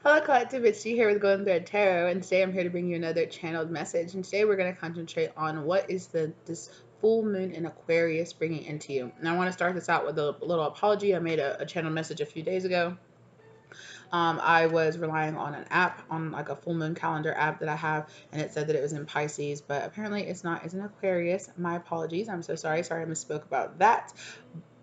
Hello Collective, it's G here with Golden Thread Tarot, and today I'm here to bring you another channeled message. And today we're going to concentrate on what is this full moon in Aquarius bringing into you. And I want to start this out with a little apology. I made a channel message a few days ago. I was relying on an app, on like a full moon calendar app that I have, and it said that it was in Pisces, but apparently it's not. It's in Aquarius. My apologies. I'm so sorry. Sorry I misspoke about that.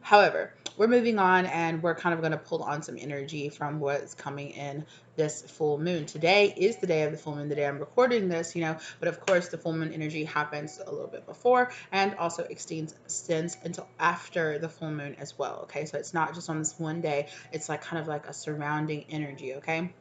However, we're moving on and we're kind of going to pull on some energy from what's coming in this full moon. Today is the day of the full moon, the day I'm recording this, but of course the full moon energy happens a little bit before and also extends until after the full moon as well. Okay, so it's not just on this one day, it's like kind of like a surrounding energy. Okay.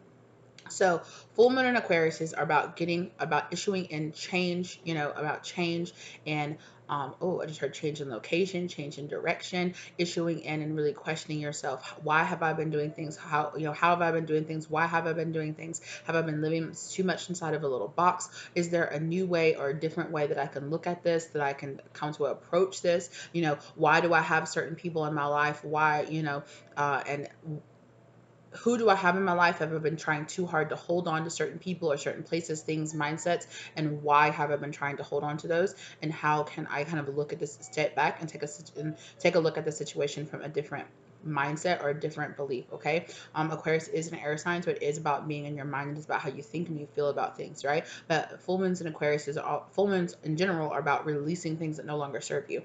So full moon and Aquarius are about issuing in change, about change and I just heard change in location, change in direction, issuing in and really questioning yourself. Why have I been doing things? How have I been doing things? Why have I been doing things? Have I been living too much inside of a little box? Is there a new way or a different way that I can look at this, that I can come to approach this? Why do I have certain people in my life? Why, and who do I have in my life? Have I been trying too hard to hold on to certain people or certain places, things, mindsets? And why have I been trying to hold on to those? And how can I kind of look at this, step back and take a look at the situation from a different mindset or a different belief? Okay. Aquarius is an air sign, so it is about being in your mind. It's about how you think and you feel about things, right? But full moons in Aquarius full moons in general are about releasing things that no longer serve you.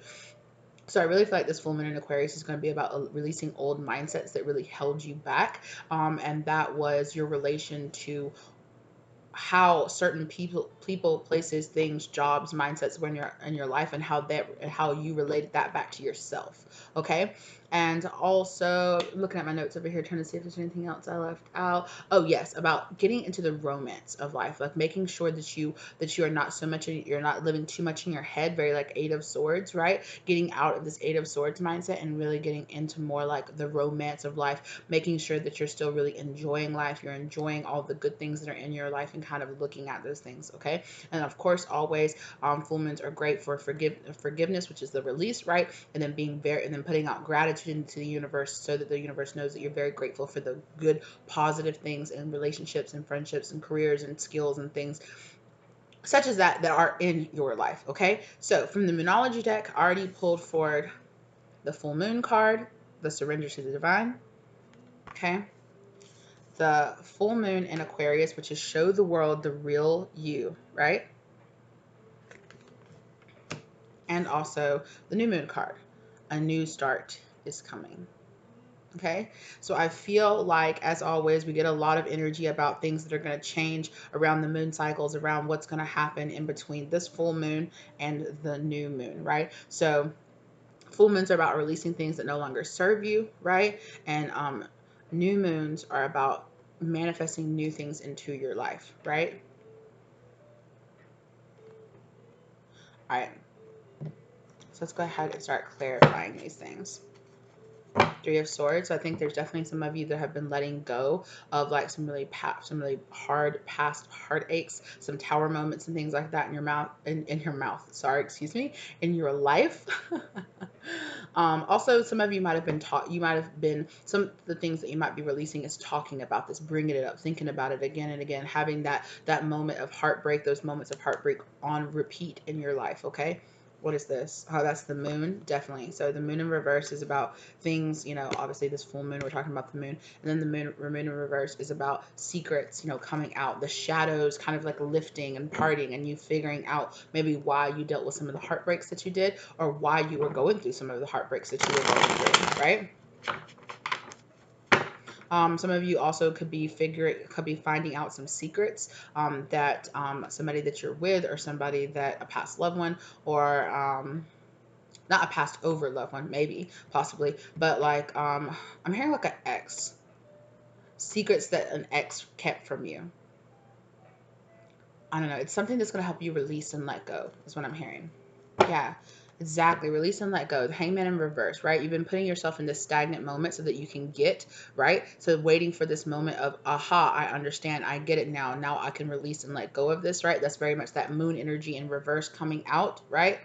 So I really feel like this full moon in Aquarius is going to be about releasing old mindsets that really held you back. And that was your relation to how certain people, places, things, jobs, mindsets when you're in your life, and how you related that back to yourself. Okay. And also looking at my notes over here, trying to see if there's anything else I left out. Oh yes, about getting into the romance of life, like making sure that you are not you're not living too much in your head, very like Eight of Swords, right? Getting out of this Eight of Swords mindset and really getting into more like the romance of life, making sure that you're still really enjoying life, you're enjoying all the good things that are in your life, and kind of looking at those things. Okay. And of course, always full moons are great for forgiveness, which is the release, right? And then putting out gratitude into the universe, so that the universe knows that you're very grateful for the good, positive things in relationships and friendships and careers and skills and things such as that are in your life. Okay. So from the Moonology deck, I already pulled forward the full moon card, the surrender to the divine. Okay. The full moon in Aquarius, which is show the world the real you, right? And also the new moon card, a new start is coming. Okay. So I feel like, as always, we get a lot of energy about things that are going to change around the moon cycles, around what's going to happen in between this full moon and the new moon, right? So full moons are about releasing things that no longer serve you, right? And new moons are about manifesting new things into your life, right? All right. So let's go ahead and start clarifying these things. Three of Swords. So I think there's definitely some of you that have been letting go of like some really hard past heartaches, some tower moments and things like that in your mouth, in your mouth. Sorry, excuse me, in your life. Also, some of you might have been taught. You might have been some of the things that you might be releasing is talking about this, bringing it up, thinking about it again and again, having that moment of heartbreak, those moments of heartbreak on repeat in your life. Okay. What is this? Oh, that's the moon. Definitely. So the moon in reverse is about things, obviously this full moon, we're talking about the moon. And then the moon in reverse is about secrets, coming out, the shadows kind of like lifting and parting, and you figuring out maybe why you dealt with some of the heartbreaks that you did, or why you were going through some of the heartbreaks that you were going through, right? Some of you also could be finding out some secrets that somebody that you're with, or somebody that a past loved one, or not a past over loved one, maybe, possibly, but like I'm hearing like an ex, secrets that an ex kept from you. I don't know. It's something that's going to help you release and let go is what I'm hearing. Yeah, exactly. Release and let go. The Hangman in reverse, right? You've been putting yourself in this stagnant moment so that you can get, right? So waiting for this moment of, aha, I understand. I get it now. Now I can release and let go of this, right? That's very much that moon energy in reverse coming out, right?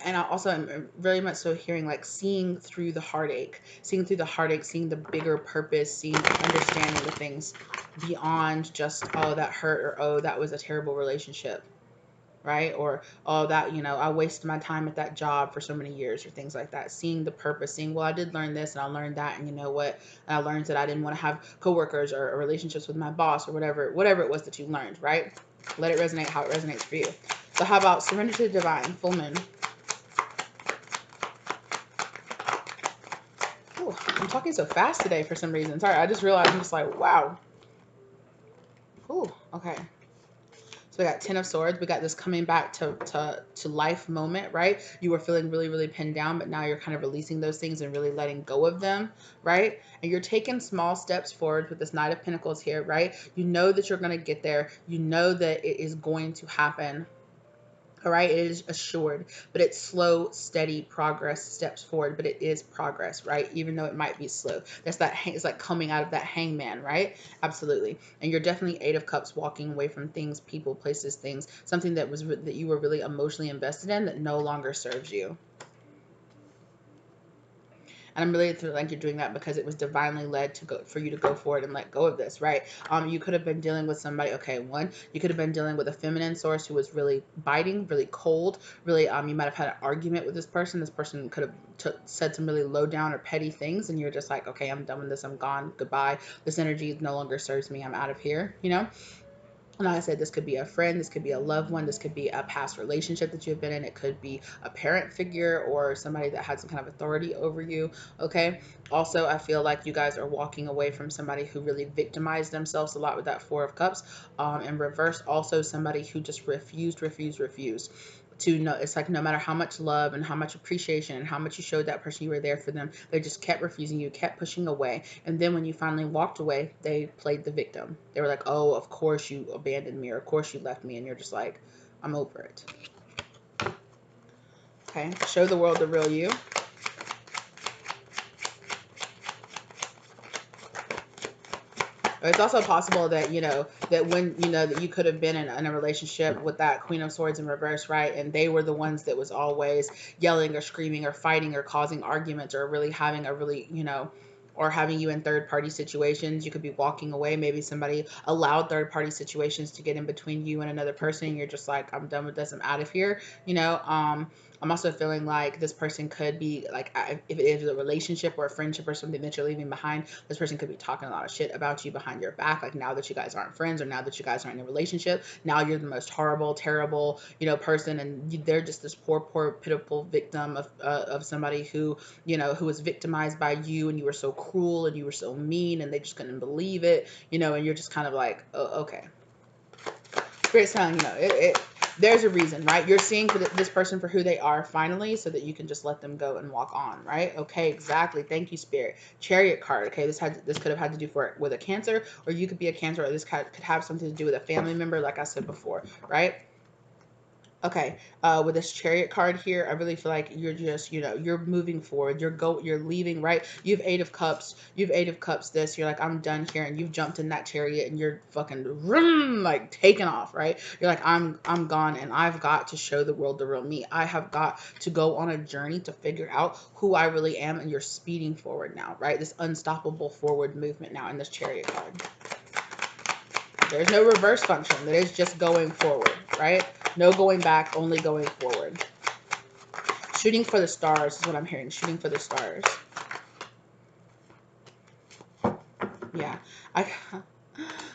and I also am very much so hearing like seeing through the heartache, seeing through the heartache, seeing the bigger purpose, seeing, understanding the things beyond just, oh, that hurt, or oh, that was a terrible relationship, right? Or, oh, that, I wasted my time at that job for so many years, or things like that. Seeing the purpose, seeing, well, I did learn this and I learned that, and you know what? And I learned that I didn't want to have coworkers or relationships with my boss, or whatever it was that you learned, right? Let it resonate how it resonates for you. So how about surrender to the divine, full moon? Ooh, I'm talking so fast today for some reason. Sorry, I just realized I'm just like, wow. Ooh, okay. So we got 10 of Swords. We got this coming back to life moment, right? You were feeling really, really pinned down, but now you're kind of releasing those things and really letting go of them, right? And you're taking small steps forward with this Knight of Pentacles here, right? You know that you're going to get there. You know that it is going to happen. All right, it is assured, but it's slow, steady progress, steps forward, but it is progress, right? Even though it might be slow. That's that, it's like coming out of that hangman, right? Absolutely. And you're definitely 8 of Cups, walking away from things, people, places, things, something that you were really emotionally invested in that no longer serves you. And I'm really feeling like you're doing that because it was divinely led to go for you to go forward and let go of this, right? You could have been dealing with somebody. Okay, one, you could have been dealing with a feminine source who was really biting, really cold, really. You might have had an argument with this person. This person could have said some really low down or petty things, and you're just like, okay, I'm done with this. I'm gone. Goodbye. This energy no longer serves me. I'm out of here. And like I said, this could be a friend, this could be a loved one, this could be a past relationship that you've been in. It could be a parent figure or somebody that had some kind of authority over you. Okay. Also, I feel like you guys are walking away from somebody who really victimized themselves a lot with that 4 of Cups. In reverse, also somebody who just refused to know. It's like no matter how much love and how much appreciation and how much you showed that person you were there for them, they just kept refusing you, kept pushing away. And then when you finally walked away, they played the victim. They were like, oh, of course you abandoned me, or of course you left me. And you're just like, I'm over it. Okay, show the world the real you. It's also possible that, that when, that you could have been in a relationship with that Queen of Swords in reverse, right? And they were the ones that was always yelling or screaming or fighting or causing arguments or really having a really, or having you in third party situations. You could be walking away. Maybe somebody allowed third party situations to get in between you and another person. And you're just like, I'm done with this. I'm out of here. I'm also feeling like this person could be like, if it is a relationship or a friendship or something that you're leaving behind, this person could be talking a lot of shit about you behind your back. Like now that you guys aren't friends, or now that you guys aren't in a relationship, now you're the most horrible, terrible, person, and they're just this poor, pitiful victim of somebody who, who was victimized by you, and you were so cruel and you were so mean, and they just couldn't believe it, and you're just kind of like, oh, okay. Spirit's telling there's a reason, right? You're seeing for this person for who they are finally, so that you can just let them go and walk on, right? Okay, exactly. Thank you, Spirit. Chariot card. Okay, this could have had to do with a Cancer, or you could be a Cancer, or this could have something to do with a family member, like I said before, right? Okay, with this Chariot card here, I really feel like you're just, you're moving forward. You're leaving, right? You have 8 of Cups. You have 8 of Cups. You're like, I'm done here, and you've jumped in that chariot, and you're fucking like taking off, right? You're like, I'm gone, and I've got to show the world the real me. I have got to go on a journey to figure out who I really am, and you're speeding forward now, right? This unstoppable forward movement now in this Chariot card. There's no reverse function. There is just going forward, right? No going back, only going forward. Shooting for the stars is what I'm hearing. Shooting for the stars. Yeah.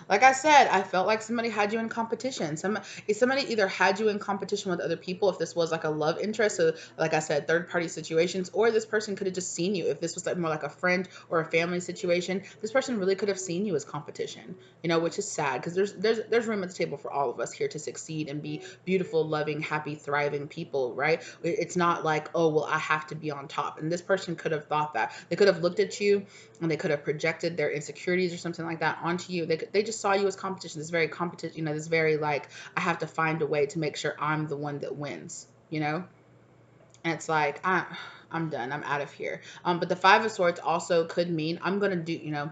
Like I said, I felt like somebody had you in competition. Somebody either had you in competition with other people, if this was like a love interest, so like I said, third party situations, or this person could have just seen you. If this was like more like a friend or a family situation, this person really could have seen you as competition, which is sad, because there's room at the table for all of us here to succeed and be beautiful, loving, happy, thriving people, right? It's not like, oh, well, I have to be on top. And this person could have thought that. They could have looked at you and they could have projected their insecurities or something like that onto you. They just saw you as competition. This very competition, this very like, I have to find a way to make sure I'm the one that wins, And it's like, I'm done. I'm out of here. But the 5 of Swords also could mean I'm going to do,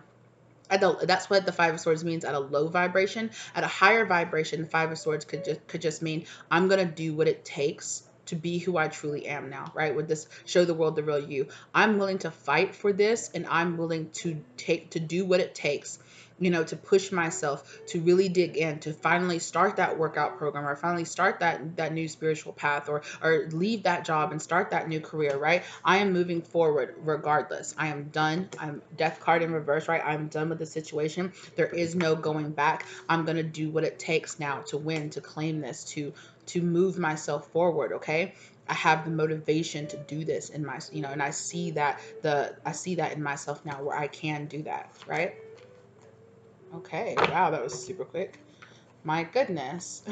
that's what the 5 of Swords means at a low vibration. At a higher vibration, the 5 of Swords could just mean I'm going to do what it takes to be who I truly am now, right? With this show the world the real you. I'm willing to fight for this, and I'm willing to do what it takes, you know, to push myself, to really dig in, to finally start that workout program, or finally start that new spiritual path, or leave that job and start that new career, right? I am moving forward regardless. I am done. I'm death card in reverse, right? I'm done with the situation. There is no going back. I'm going to do what it takes now to win, to claim this, to move myself forward, okay? I have the motivation to do this in my, you know, and I see that in myself now where I can do that, right? Okay, wow, that was super quick. My goodness.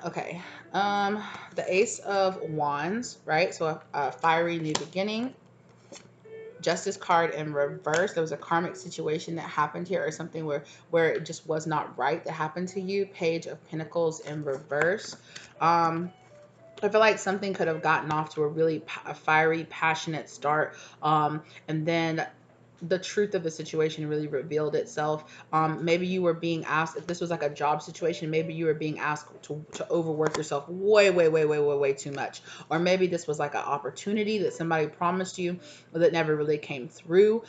Okay, the Ace of Wands, right? So a fiery new beginning. Justice card in reverse. There was a karmic situation that happened here, or something where it just was not right that happened to you. Page of Pentacles in reverse. I feel like something could have gotten off to a really fiery, passionate start, and then the truth of the situation really revealed itself. Maybe you were being asked, if this was like a job situation, maybe you were being asked to overwork yourself way, way, way, way, way, way too much. Or maybe this was like an opportunity that somebody promised you that never really came through.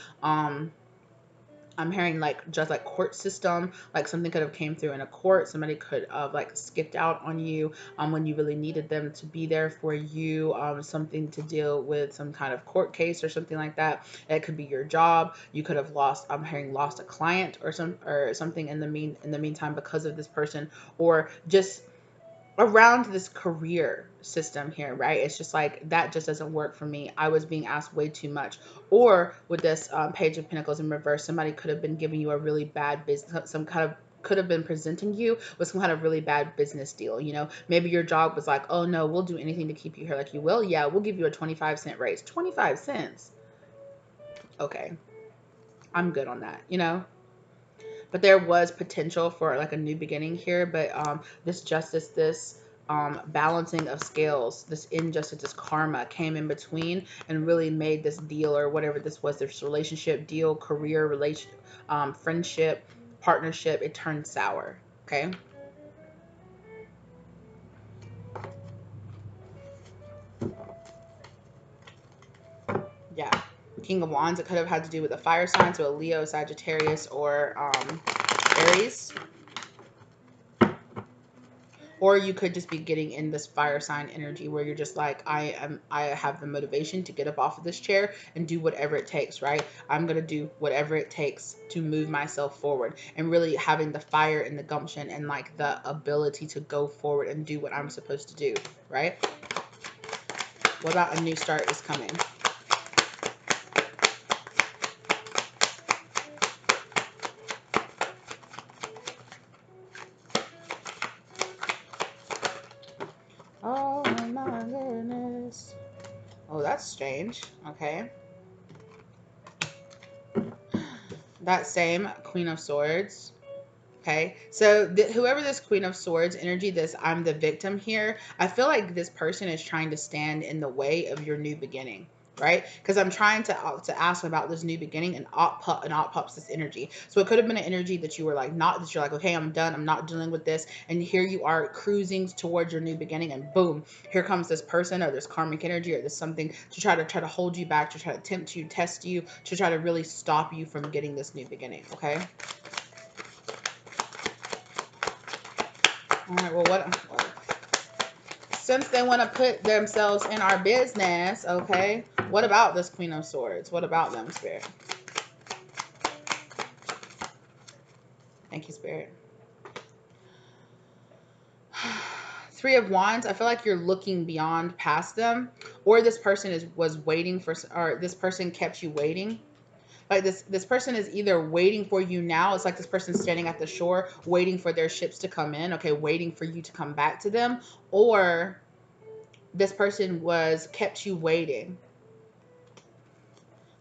I'm hearing like just like court system, like something could have came through in a court. Somebody could have like skipped out on you when you really needed them to be there for you. Something to deal with some kind of court case or something like that. It could be your job. You could have lost. I'm hearing lost a client or something in the meantime because of this person, or just around this career system here, right? It's just like that just doesn't work for me. I was being asked way too much. Or with this Page of Pentacles in reverse, somebody could have been giving you a really bad business, some kind of could have been presenting you with some kind of really bad business deal. You know, maybe your job was like, oh no, we'll do anything to keep you here. Like, you will? Yeah, we'll give you a 25-cent raise. 25 cents. Okay, I'm good on that, you know? But there was potential for like a new beginning here. But this justice, this balancing of scales, this injustice, this karma came in between and really made this deal, or whatever this was, this relationship, deal, career, relation, friendship, partnership, it turned sour. Okay. Yeah. King of Wands, it could have had to do with a fire sign, so a Leo, Sagittarius, or Aries. Or you could just be getting in this fire sign energy where you're just like, I have the motivation to get up off of this chair and do whatever it takes, right? I'm going to do whatever it takes to move myself forward, and really having the fire and the gumption and like the ability to go forward and do what I'm supposed to do, right? What about a new start is coming? Oh my goodness. Oh, that's strange. Okay. That same Queen of Swords. Okay, so whoever this Queen of Swords energy, this I'm the victim here, I feel like this person is trying to stand in the way of your new beginning, right? Because I'm trying to ask about this new beginning, and op pops this energy. So it could have been an energy that you were like, not that you're like, okay, I'm done, I'm not dealing with this, and here you are cruising towards your new beginning, and boom, here comes this person or this karmic energy or this something to try to hold you back, to try to tempt you, test you, to try to really stop you from getting this new beginning. Okay. All right, well, since they want to put themselves in our business, okay, what about this Queen of Swords? What about them, Spirit? Thank you, Spirit. Three of Wands, I feel like you're looking beyond past them, or this person was waiting for, or this person kept you waiting. Like this person is either waiting for you now. It's like this person standing at the shore waiting for their ships to come in, okay, waiting for you to come back to them, or this person was kept you waiting.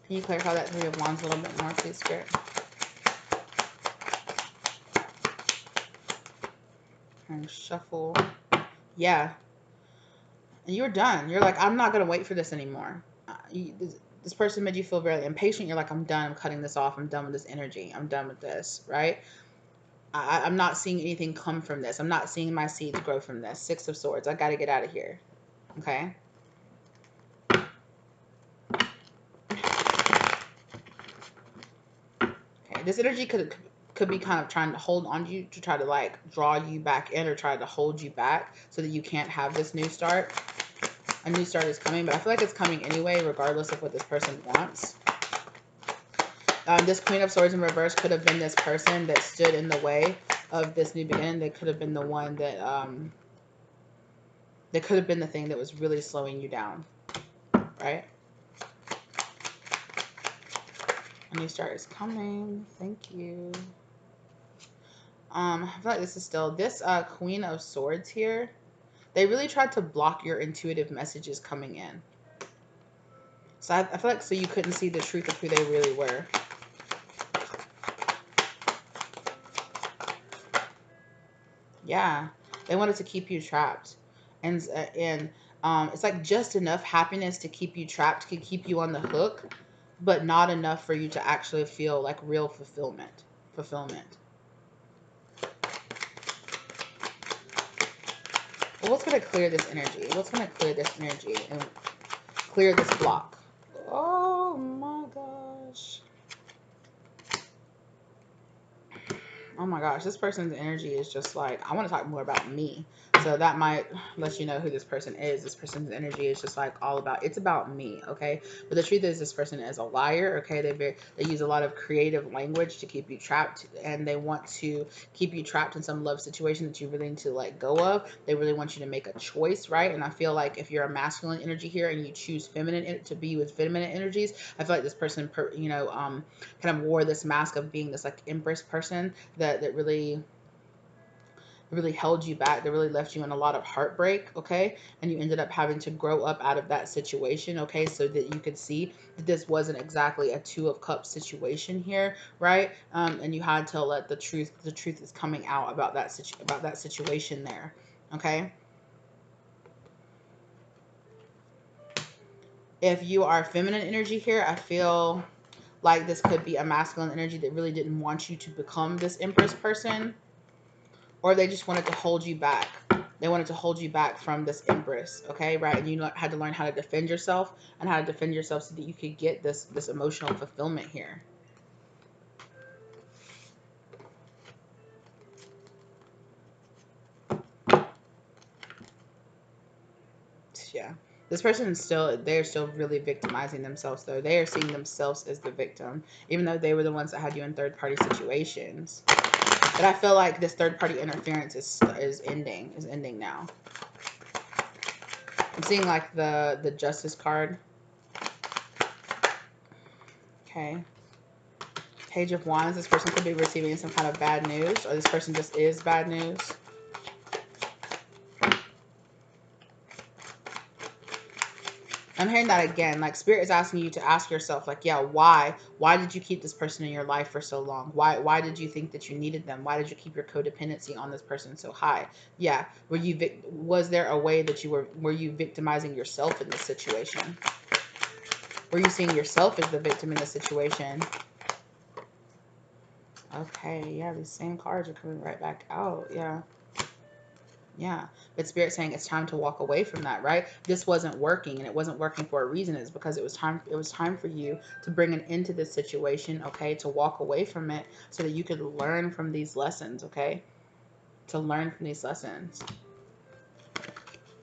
Can you clarify that Three of Wands a little bit more, please, Spirit? And shuffle. Yeah. And you're done. You're like, I'm not going to wait for this anymore. This person made you feel very impatient. You're like, I'm done. I'm cutting this off. I'm done with this energy. I'm done with this, right? I'm not seeing anything come from this. I'm not seeing my seeds grow from this. Six of Swords. I got to get out of here. Okay. Okay. This energy could be kind of trying to hold on to you, to try to like draw you back in, or try to hold you back so that you can't have this new start. A new start is coming, but I feel like it's coming anyway, regardless of what this person wants. This Queen of Swords in reverse could have been this person that stood in the way of this new beginning. They could have been the one that they could have been the thing that was really slowing you down, right? A new start is coming. Thank you. I feel like this is still this Queen of Swords here. They really tried to block your intuitive messages coming in. So I feel like so you couldn't see the truth of who they really were. Yeah, they wanted to keep you trapped, and it's like just enough happiness to keep you trapped, to keep you on the hook, but not enough for you to actually feel like real fulfillment. Well, what's gonna clear this energy? What's gonna clear this energy and clear this block? Oh my gosh. Oh my gosh, this person's energy is just like, I want to talk more about me. So that might let you know who this person is. This person's energy is just like all about, it's about me, okay? But the truth is this person is a liar, okay? They use a lot of creative language to keep you trapped, and they want to keep you trapped in some love situation that you really need to let go of. They really want you to make a choice, right? And I feel like if you're a masculine energy here and you choose feminine to be with feminine energies, I feel like this person, kind of wore this mask of being this like empress person that really held you back, that really left you in a lot of heartbreak, okay? And you ended up having to grow up out of that situation, okay? So that you could see that this wasn't exactly a Two of Cups situation here, right? And you had to let the truth is coming out about that situation there, okay? If you are feminine energy here, I feel like this could be a masculine energy that really didn't want you to become this empress person, or they just wanted to hold you back. They wanted to hold you back from this empress, okay, right? And you had to learn how to defend yourself, and how to defend yourself so that you could get this emotional fulfillment here. Yeah. This person is they're still really victimizing themselves, though. They are seeing themselves as the victim, even though they were the ones that had you in third-party situations. But I feel like this third-party interference is ending now. I'm seeing like the Justice card. Okay. Page of Wands. This person could be receiving some kind of bad news, or this person just is bad news. I'm hearing that again. Like Spirit is asking you to ask yourself, like, yeah, why? Why did you keep this person in your life for so long? Why did you think that you needed them? Why did you keep your codependency on this person so high? Yeah. Was there a way that were you victimizing yourself in this situation? Were you seeing yourself as the victim in this situation? Okay, yeah, these same cards are coming right back out. Yeah. Yeah, but Spirit's saying it's time to walk away from that, right? This wasn't working, and it wasn't working for a reason. It's because it was time for you to bring an end to this situation, okay? To walk away from it so that you could learn from these lessons, okay? To learn from these lessons.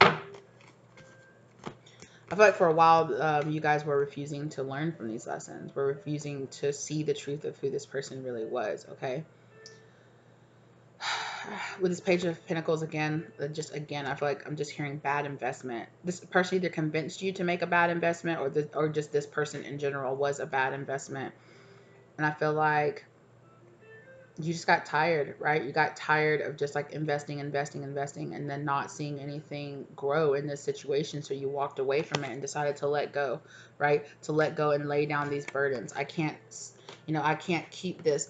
I feel like for a while, you guys were refusing to learn from these lessons. We're refusing to see the truth of who this person really was, okay? With this Page of Pentacles again, I feel like I'm just hearing bad investment. This person either convinced you to make a bad investment, or just this person in general was a bad investment. And I feel like you just got tired, right? You got tired of just like investing, and then not seeing anything grow in this situation. So you walked away from it and decided to let go, right? To let go and lay down these burdens. I can't keep this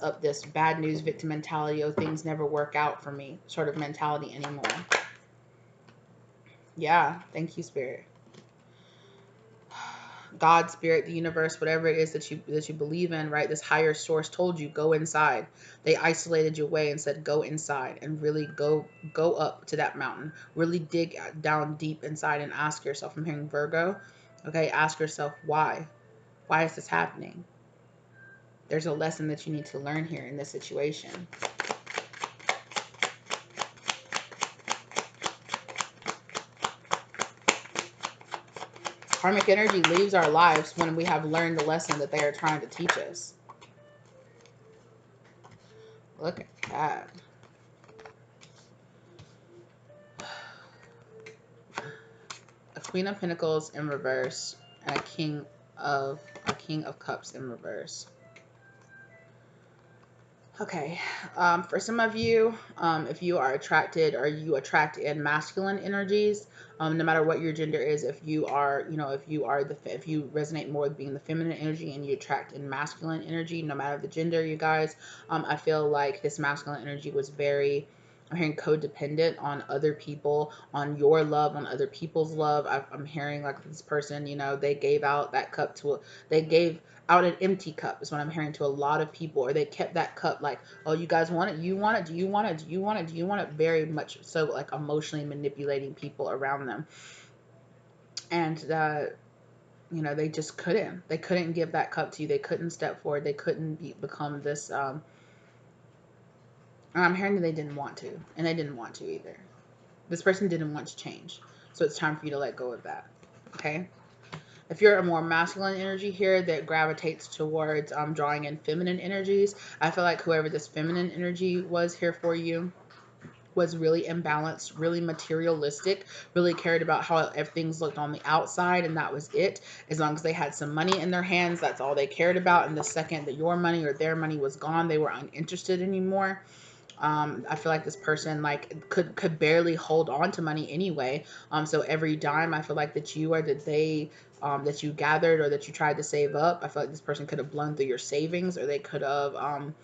bad news victim mentality, oh, things never work out for me sort of mentality anymore. Yeah, thank you, Spirit. God, spirit, the universe, whatever it is that you believe in, right? This higher source told you go inside. They isolated you away and said go inside and really go up to that mountain. Really dig down deep inside and ask yourself. I'm hearing Virgo. Okay, ask yourself why. Why is this happening? There's a lesson that you need to learn here in this situation. Karmic energy leaves our lives when we have learned the lesson that they are trying to teach us. Look at that. A Queen of Pentacles in reverse and a King of Cups in reverse. Okay, for some of you, if you are attracted or you attract in masculine energies, no matter what your gender is, if you are, if you resonate more with being the feminine energy and you attract in masculine energy, no matter the gender, you guys, I feel like this masculine energy was very, I'm hearing codependent on other people, on your love, on other people's love. I'm hearing like this person, they gave out that cup they gave out an empty cup is what I'm hearing to a lot of people, or they kept that cup like, oh, you guys want it, you want it, do you want it, do you want it, do you want it, very much so, like emotionally manipulating people around them. And they just couldn't give that cup to you. They couldn't step forward. They couldn't become this I'm hearing that they didn't want to, and they didn't want to either. This person didn't want to change, so it's time for you to let go of that. Okay. If you're a more masculine energy here that gravitates towards drawing in feminine energies, I feel like whoever this feminine energy was here for you was really imbalanced, really materialistic, really cared about how everything's looked on the outside, and that was it. As long as they had some money in their hands, that's all they cared about. And the second that your money or their money was gone, they were uninterested anymore. I feel like this person like could barely hold on to money anyway. So every dime I feel like that you or that they that you gathered or that you tried to save up, I feel like this person could have blown through your savings, or they could have I'm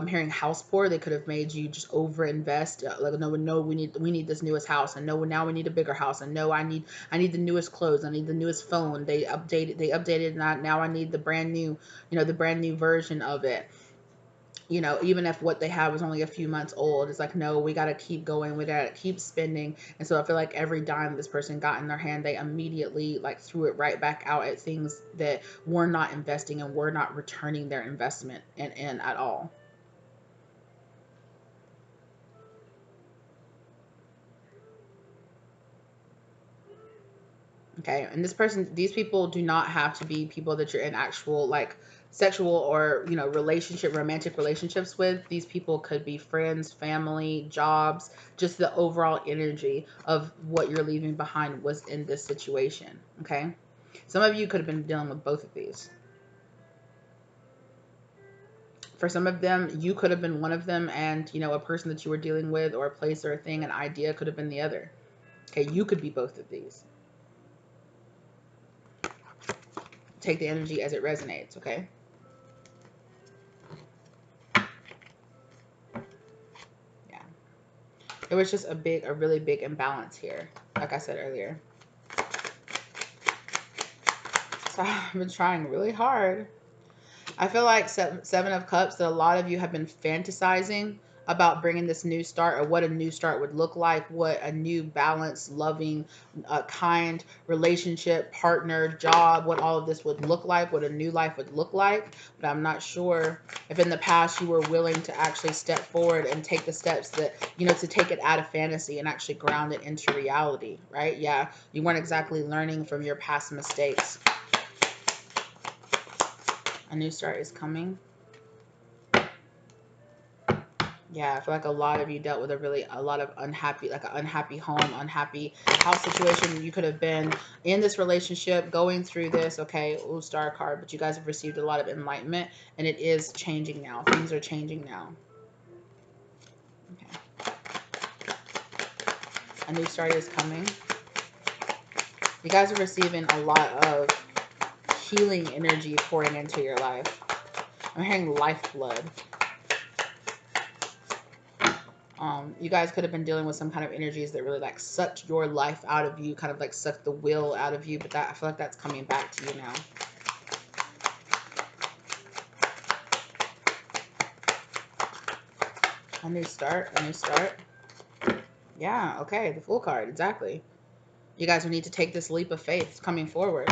hearing house poor. They could have made you just over invest. Like no, we need this newest house, and no, now we need a bigger house, and no, I need the newest clothes. I need the newest phone. They updated, and now I need the brand new, the brand new version of it. Even if what they have was only a few months old, it's like, no, we got to keep going. We got to keep spending. And so I feel like every dime this person got in their hand, they immediately like threw it right back out at things that were not investing and were not returning their investment in at all. Okay. And these people do not have to be people that you're in actual like sexual or, romantic relationships with. These people could be friends, family, jobs, just the overall energy of what you're leaving behind was in this situation. Okay. Some of you could have been dealing with both of these. For some of them, you could have been one of them, and, a person that you were dealing with or a place or a thing, an idea could have been the other. Okay. You could be both of these. Take the energy as it resonates. Okay. It was just a really big imbalance here, like I said earlier. So I've been trying really hard. I feel like Seven of Cups, that a lot of you have been fantasizing about bringing this new start, or what a new start would look like, what a new balanced, loving, kind relationship, partner, job, what all of this would look like, what a new life would look like. But I'm not sure if in the past you were willing to actually step forward and take the steps that, to take it out of fantasy and actually ground it into reality, right? Yeah, you weren't exactly learning from your past mistakes. A new start is coming. Yeah, I feel like a lot of you dealt with a lot of unhappy, like an unhappy home, unhappy house situation. You could have been in this relationship, going through this, okay, ooh, star card, but you guys have received a lot of enlightenment, and it is changing now. Things are changing now. Okay. A new start is coming. You guys are receiving a lot of healing energy pouring into your life. I'm hearing lifeblood. You guys could have been dealing with some kind of energies that really like sucked your life out of you, kind of like sucked the will out of you, but that I feel like that's coming back to you now. A new start, a new start. Yeah, okay, the Fool card, exactly. You guys will need to take this leap of faith coming forward.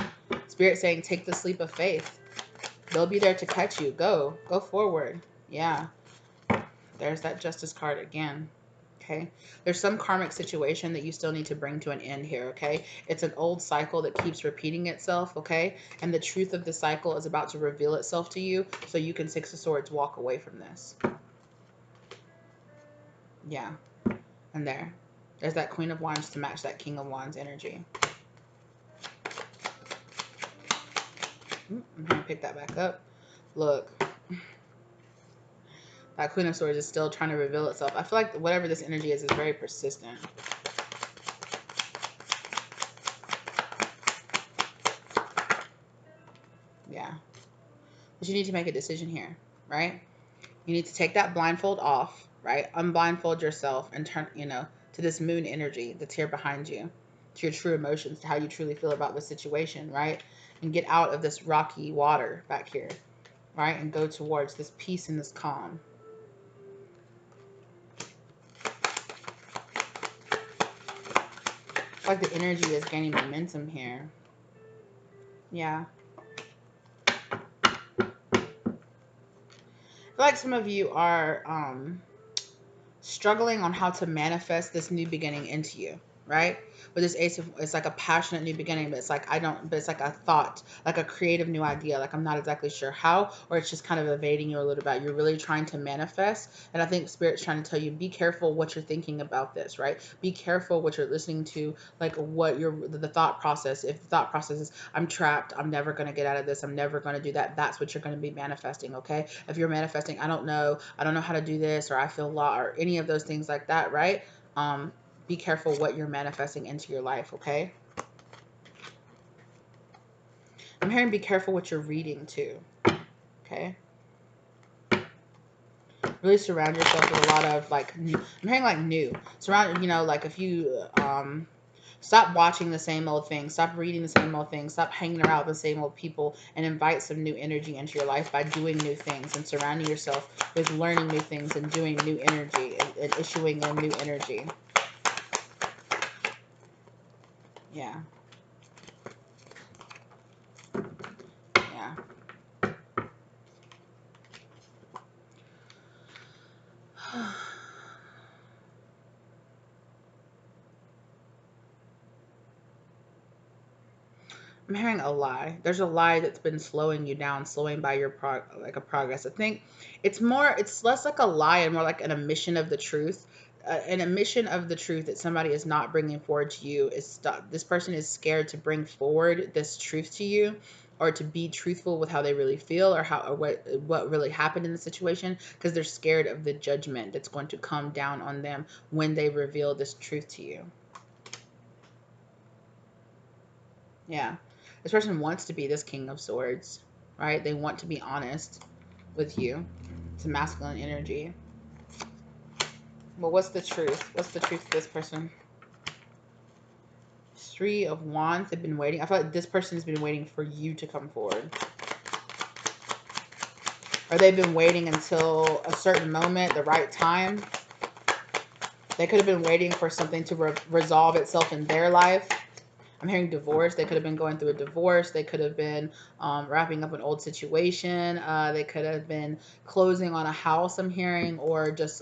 Spirit saying, take this leap of faith. They'll be there to catch you. Go forward. Yeah. There's that Justice card again. Okay. There's some karmic situation that you still need to bring to an end here. Okay. It's an old cycle that keeps repeating itself. Okay. And the truth of the cycle is about to reveal itself to you. So you can, Six of Swords, walk away from this. Yeah. And there's that Queen of Wands to match that King of Wands energy. I'm going to pick that back up. Look. That Queen of Swords is still trying to reveal itself. I feel like whatever this energy is very persistent. Yeah. But you need to make a decision here, right? You need to take that blindfold off, right? Unblindfold yourself and turn, to this moon energy that's here behind you, to your true emotions, to how you truly feel about the situation, right? And get out of this rocky water back here, right? And go towards this peace and this calm. It's like the energy is gaining momentum here. Yeah. I feel like some of you are struggling on how to manifest this new beginning into you, right? With this Ace of, it's like a passionate new beginning, but it's like but it's like a thought, like a creative new idea. Like I'm not exactly sure how, or it's just kind of evading you a little bit. You're really trying to manifest, and I think Spirit's trying to tell you, be careful what you're thinking about this, right? Be careful what you're listening to, like what the thought process. If the thought process is, I'm trapped, I'm never going to get out of this, I'm never going to do that, that's what you're going to be manifesting, okay? If you're manifesting, I don't know how to do this, or I feel lost, or any of those things like that, right? Be careful what you're manifesting into your life, okay? I'm hearing be careful what you're reading too, okay? Really surround yourself with a lot of like new, I'm hearing like new. Surround, like if you stop watching the same old thing, stop reading the same old thing, stop hanging around with the same old people, and invite some new energy into your life by doing new things and surrounding yourself with learning new things and doing new energy and issuing in new energy. Yeah. Yeah. I'm hearing a lie. There's a lie that's been slowing you down, slowing by your progress. I think it's less like a lie and more like an admission of the truth. An admission of the truth that somebody is not bringing forward to you is stuck. This person is scared to bring forward this truth to you, or to be truthful with how they really feel, or what really happened in the situation, because they're scared of the judgment that's going to come down on them when they reveal this truth to you. Yeah. This person wants to be this King of Swords, right? They want to be honest with you. It's a masculine energy. But what's the truth? What's the truth of this person? Three of Wands. They've been waiting. I feel like this person has been waiting for you to come forward. Or they've been waiting until a certain moment, the right time. They could have been waiting for something to resolve itself in their life. I'm hearing divorce. They could have been going through a divorce. They could have been wrapping up an old situation. They could have been closing on a house, I'm hearing, or just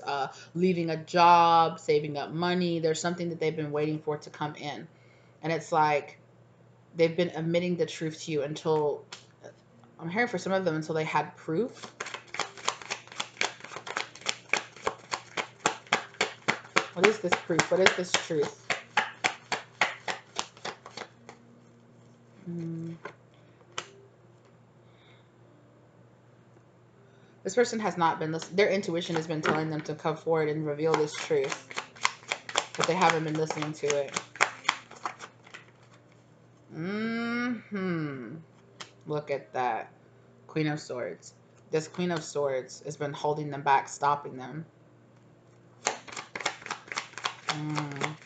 leaving a job, saving up money. There's something that they've been waiting for to come in. And it's like they've been admitting the truth to you until, I'm hearing for some of them, until they had proof. What is this proof? What is this truth? This person has not been listening. Their intuition has been telling them to come forward and reveal this truth, but they haven't been listening to it. Look at that. Queen of Swords. This Queen of Swords has been holding them back, stopping them. Mm.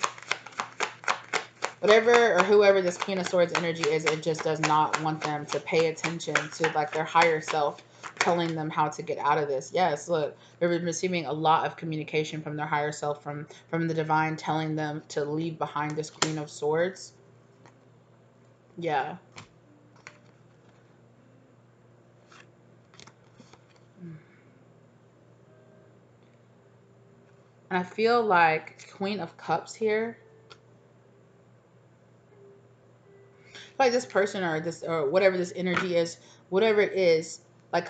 Whatever or whoever this Queen of Swords energy is, it just does not want them to pay attention to like their higher self telling them how to get out of this. Yes, look, they're receiving a lot of communication from their higher self, from the divine, telling them to leave behind this Queen of Swords. Yeah. And I feel like Queen of Cups here, like this person or this or whatever this energy is, whatever it is, like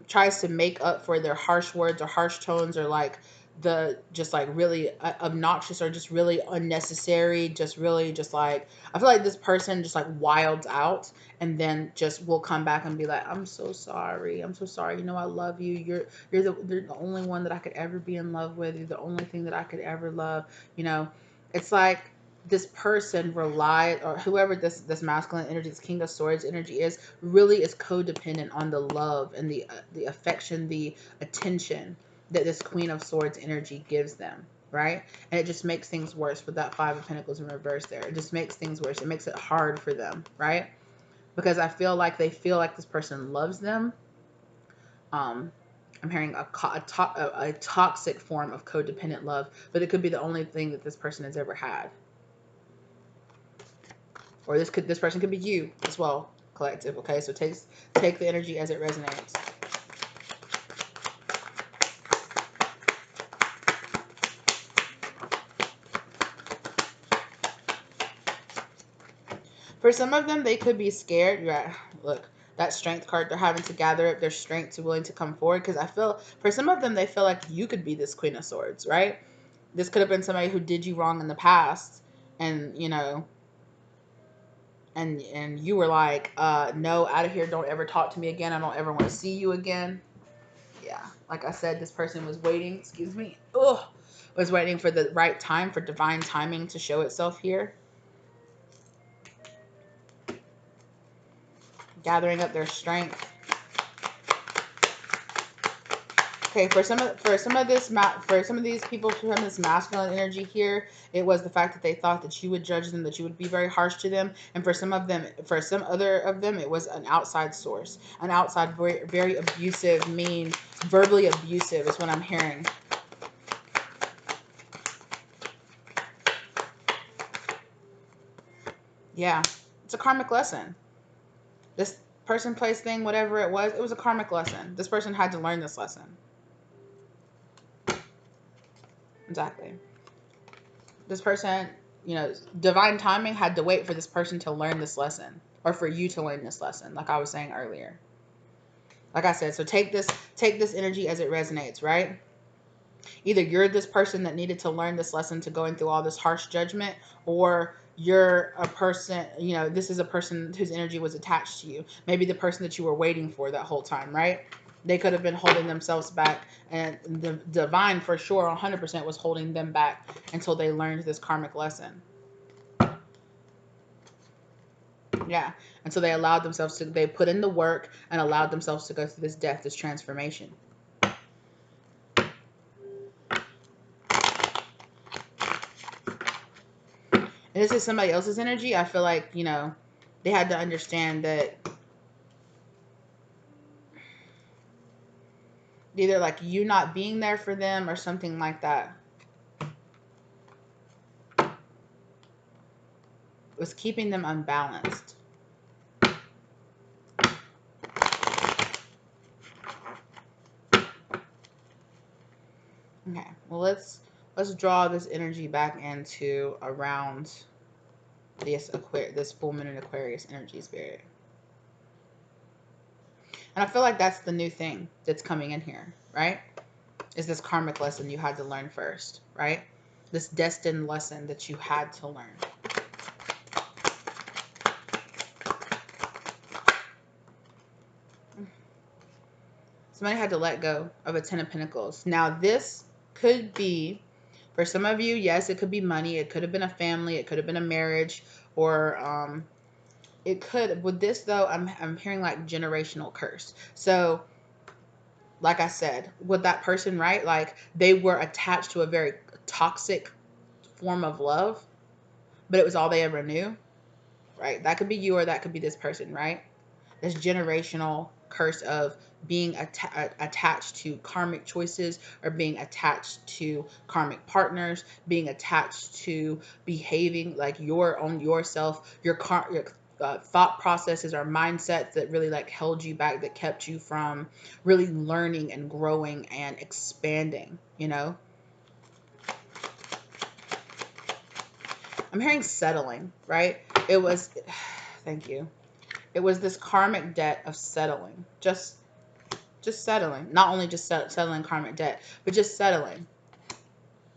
tries to make up for their harsh words or harsh tones, or like the just like really obnoxious or just really unnecessary, just really just like, I feel like this person just like wilds out and then just will come back and be like, I'm so sorry, I'm so sorry, you know, I love you, you're the only one that I could ever be in love with, you're the only thing that I could ever love, you know. It's like this person relied, or whoever this masculine energy, this King of Swords energy is, really is codependent on the love and the affection, the attention that this Queen of Swords energy gives them, right? And it just makes things worse with that Five of Pentacles in reverse there. It just makes things worse. It makes it hard for them, right? Because I feel like they feel like this person loves them. I'm hearing a toxic form of codependent love, but it could be the only thing that this person has ever had. Or this person could be you as well, collective. Okay, so take the energy as it resonates. For some of them, they could be scared. Yeah, look, that strength card, they're having to gather up their strength to willing to come forward. Because I feel for some of them, they feel like you could be this Queen of Swords, right? This could have been somebody who did you wrong in the past, and you know, and you were like, no, out of here, don't ever talk to me again, I don't ever want to see you again. Yeah, like I said, this person was waiting, excuse me, was waiting for the right time, for divine timing to show itself here. Gathering up their strength. Okay, for some of these people, for some of this masculine energy here, it was the fact that they thought that you would judge them, that you would be very harsh to them, and for some other of them, it was an outside source, an outside, very, very abusive, mean, verbally abusive is what I'm hearing. Yeah, it's a karmic lesson. This person, place, thing, whatever it was a karmic lesson. This person had to learn this lesson. Exactly. This person, you know, divine timing had to wait for this person to learn this lesson, or for you to learn this lesson, like I was saying earlier. Like I said, so take this energy as it resonates, right? Either you're this person that needed to learn this lesson to going through all this harsh judgment, or you're a person, you know, this is a person whose energy was attached to you. Maybe the person that you were waiting for that whole time, right? They could have been holding themselves back, and the divine for sure 100% was holding them back until they learned this karmic lesson. Yeah. And so they allowed themselves to, they put in the work and allowed themselves to go through this death, this transformation. And this is somebody else's energy. I feel like, you know, they had to understand that either like you not being there for them or something like that was keeping them unbalanced. Okay, well let's draw this energy back into around this full moon in Aquarius energy, spirit. And I feel like that's the new thing that's coming in here, right? Is this karmic lesson you had to learn first, right? This destined lesson that you had to learn. Somebody had to let go of a Ten of Pentacles. Now, this could be, for some of you, yes, it could be money. It could have been a family. It could have been a marriage. Or it could, with this though, I'm hearing like generational curse. So, like I said, with that person, right? Like they were attached to a very toxic form of love, but it was all they ever knew, right? That could be you or that could be this person, right? This generational curse of being attached to karmic choices, or being attached to karmic partners, being attached to behaving like your own yourself, your thought processes or mindsets that really like held you back, that kept you from really learning and growing and expanding, you know? I'm hearing settling, right? It was, thank you. It was this karmic debt of settling, just settling. Not only just settling karmic debt, but just settling.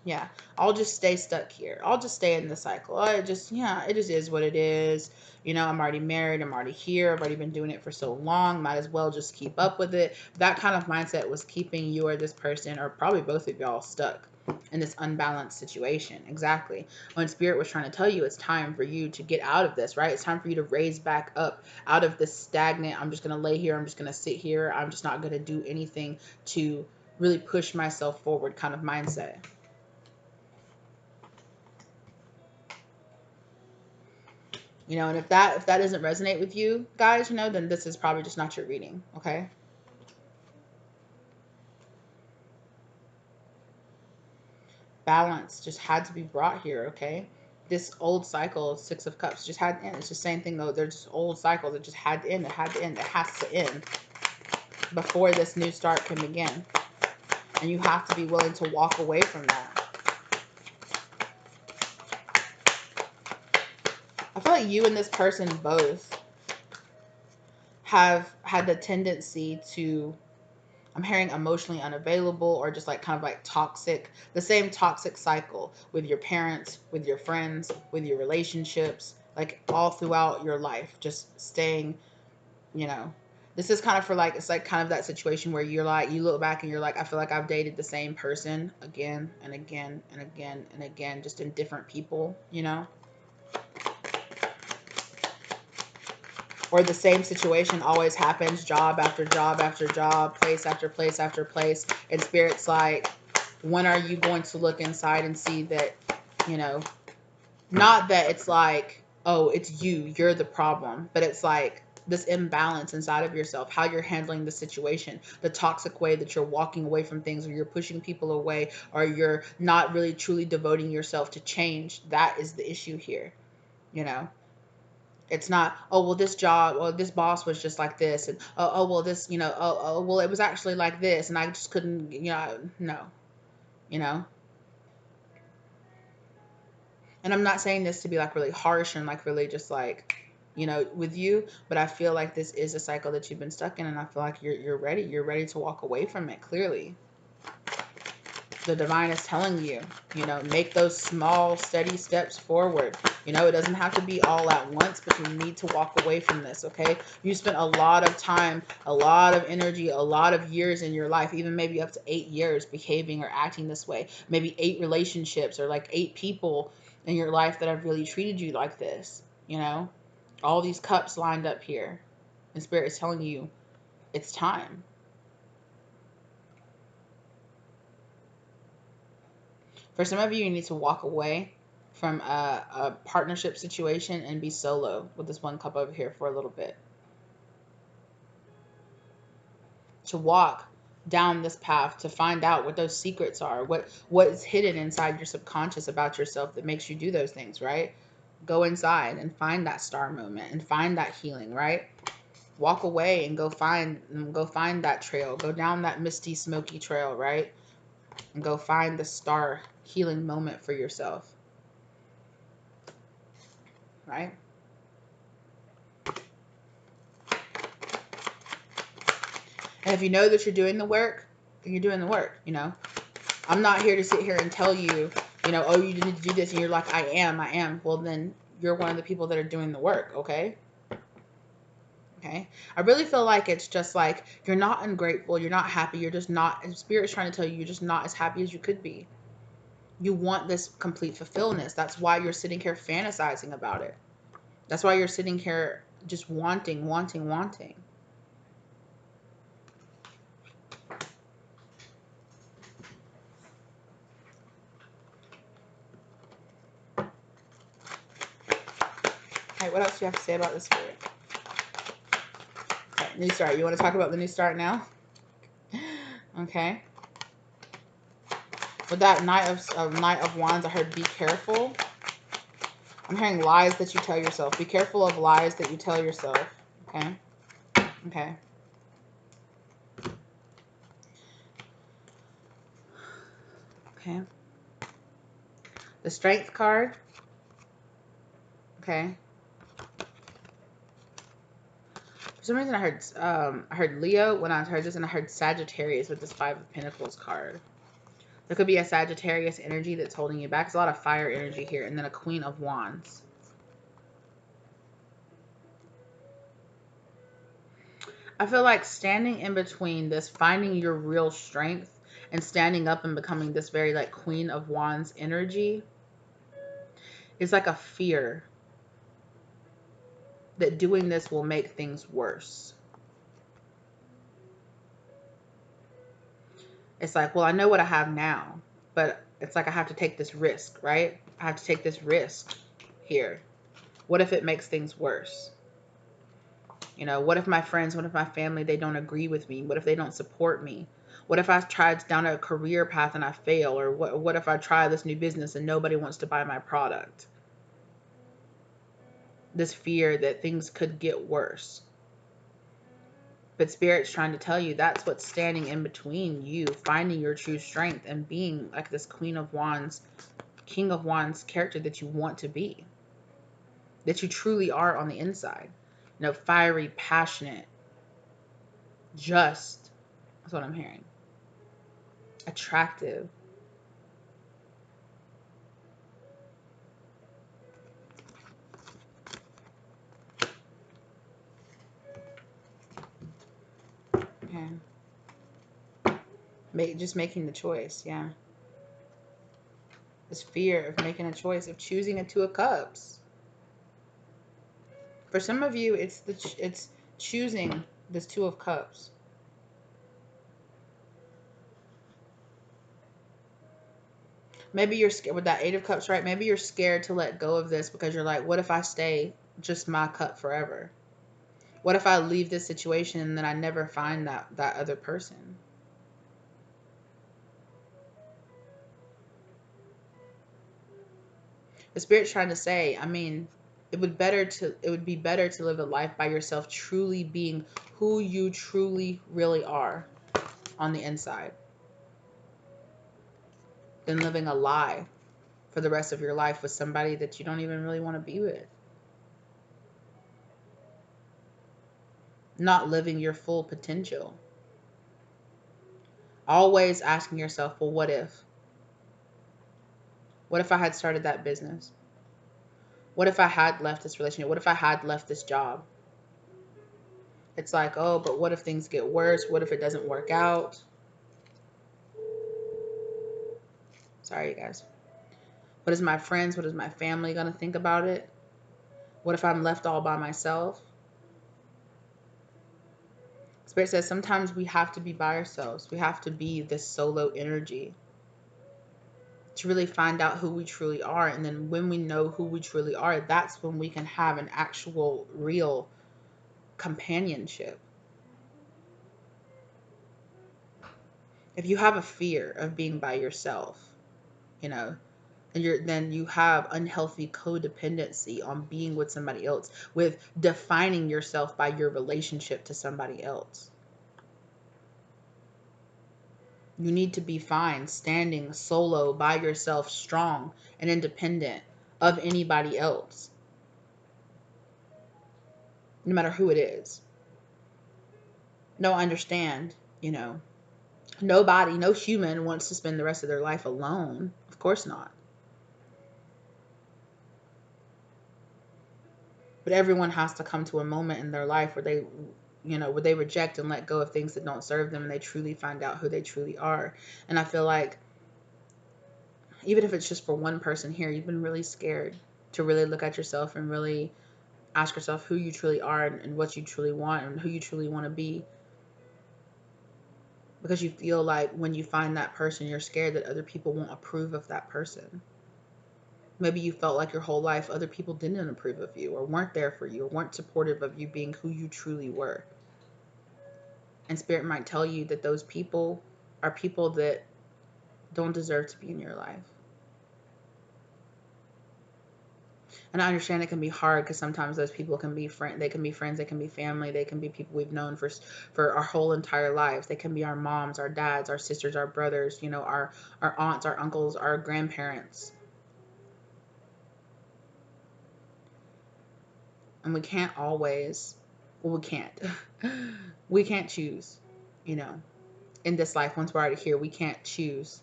Yeah, I'll just stay stuck here. I'll just stay in the cycle. It just, yeah, it just is what it is. You know, I'm already married. I'm already here. I've already been doing it for so long. Might as well just keep up with it. That kind of mindset was keeping you or this person, or probably both of y'all, stuck in this unbalanced situation. Exactly. When Spirit was trying to tell you it's time for you to get out of this, right? It's time for you to raise back up out of this stagnant, I'm just going to lay here. I'm just going to sit here. I'm just not going to do anything to really push myself forward kind of mindset. You know, and if that doesn't resonate with you guys, you know, then this is probably just not your reading, okay? Balance just had to be brought here, okay? This old cycle, Six of Cups, just had to end. It's the same thing though. They're just old cycles that just had to end. It had to end. It has to end before this new start can begin. And you have to be willing to walk away from that. I feel like you and this person both have had the tendency to, I'm hearing emotionally unavailable, or just like kind of like toxic, the same toxic cycle with your parents, with your friends, with your relationships, like all throughout your life, just staying, you know, this is kind of for like, it's like kind of that situation where you're like, you look back and you're like, I feel like I've dated the same person again and again and again and again, just in different people, you know? Or the same situation always happens, job after job after job, place after place after place. And Spirit's like, when are you going to look inside and see that, you know, not that it's like, oh, it's you're the problem, but it's like this imbalance inside of yourself, how you're handling the situation, the toxic way that you're walking away from things, or you're pushing people away, or you're not really truly devoting yourself to change. That is the issue here, you know? It's not, oh, well, this job, or this boss was just like this. And, oh well, this, you know, well, it was actually like this. And I just couldn't, you know, no, you know. And I'm not saying this to be like really harsh and like really just like, you know, with you, but I feel like this is a cycle that you've been stuck in. And I feel like you're ready. You're ready to walk away from it, clearly. The divine is telling you, you know, make those small, steady steps forward. You know, it doesn't have to be all at once, but you need to walk away from this, okay? You spent a lot of time, a lot of energy, a lot of years in your life, even maybe up to 8 years behaving or acting this way. Maybe 8 relationships, or like 8 people in your life that have really treated you like this, you know? All these cups lined up here. And Spirit is telling you, it's time. For some of you, you need to walk away from a partnership situation and be solo with this one cup over here for a little bit. To walk down this path, to find out what those secrets are, what is hidden inside your subconscious about yourself that makes you do those things, right? Go inside and find that star moment and find that healing, right? Walk away and go find that trail. Go down that misty, smoky trail, right? And go find the star healing moment for yourself. Right? And if you know that you're doing the work, then you're doing the work, you know. I'm not here to sit here and tell you, you know, oh, you need to do this, and you're like, I am. Well, then you're one of the people that are doing the work, okay? Okay? I really feel like it's just like, you're not ungrateful, you're not happy, you're just not, Spirit's trying to tell you, you're just not as happy as you could be. You want this complete fulfillment. That's why you're sitting here fantasizing about it. That's why you're sitting here just wanting. right, what else do you have to say about this spirit? Okay, new start. You want to talk about the new start now? Okay. With that Knight of Wands, I heard be careful. I'm hearing lies that you tell yourself. Be careful of lies that you tell yourself. Okay. Okay. Okay. The Strength card. Okay. For some reason, I heard Leo when I heard this, and I heard Sagittarius with this Five of Pentacles card. There could be a Sagittarius energy that's holding you back. There's a lot of fire energy here, and then a Queen of Wands. I feel like standing in between this, finding your real strength, and standing up and becoming this very like Queen of Wands energy is like a fear that doing this will make things worse. It's like, well, I know what I have now, but it's like I have to take this risk, right? I have to take this risk here. What if it makes things worse? You know, what if my friends, what if my family, they don't agree with me? What if they don't support me? What if I tried down a career path and I fail? Or what if I try this new business and nobody wants to buy my product? This fear that things could get worse. But Spirit's trying to tell you that's what's standing in between you finding your true strength and being like this Queen of Wands, King of Wands character that you want to be. That you truly are on the inside. You know, fiery, passionate, just. That's what I'm hearing. Attractive. Okay. Just making the choice, yeah. This fear of making a choice, of choosing a Two of Cups. For some of you, it's choosing this Two of Cups. Maybe you're scared with that Eight of Cups, right? Maybe you're scared to let go of this because you're like, what if I stay just my cup forever? What if I leave this situation and then I never find that other person? The Spirit's trying to say, I mean, it would be better to live a life by yourself, truly being who you truly really are on the inside, than living a lie for the rest of your life with somebody that you don't even really want to be with. Not living your full potential. Always asking yourself, well, what if? What if I had started that business? What if I had left this relationship? What if I had left this job? It's like, oh, but what if things get worse? What if it doesn't work out? Sorry, you guys. What is my friends? What is my family going to think about it? What if I'm left all by myself? Spirit says sometimes we have to be by ourselves. We have to be this solo energy to really find out who we truly are. And then when we know who we truly are, that's when we can have an actual, real companionship. If you have a fear of being by yourself, you know, and then you have unhealthy codependency on being with somebody else, with defining yourself by your relationship to somebody else. You need to be fine standing solo by yourself, strong and independent of anybody else, no matter who it is. No, understand, you know, nobody, no human wants to spend the rest of their life alone. Of course not. But everyone has to come to a moment in their life where they, you know, where they reject and let go of things that don't serve them and they truly find out who they truly are. And I feel like even if it's just for one person here, you've been really scared to really look at yourself and really ask yourself who you truly are and what you truly want and who you truly want to be. Because you feel like when you find that person, you're scared that other people won't approve of that person. Maybe you felt like your whole life other people didn't approve of you or weren't there for you or weren't supportive of you being who you truly were. And Spirit might tell you that those people are people that don't deserve to be in your life. And I understand it can be hard because sometimes those people can be they can be friends, they can be family, they can be people we've known for our whole entire lives. They can be our moms, our dads, our sisters, our brothers, you know, our aunts, our uncles, our grandparents. And we can't always, well, we can't. We can't choose, you know, in this life. Once we're out of here, we can't choose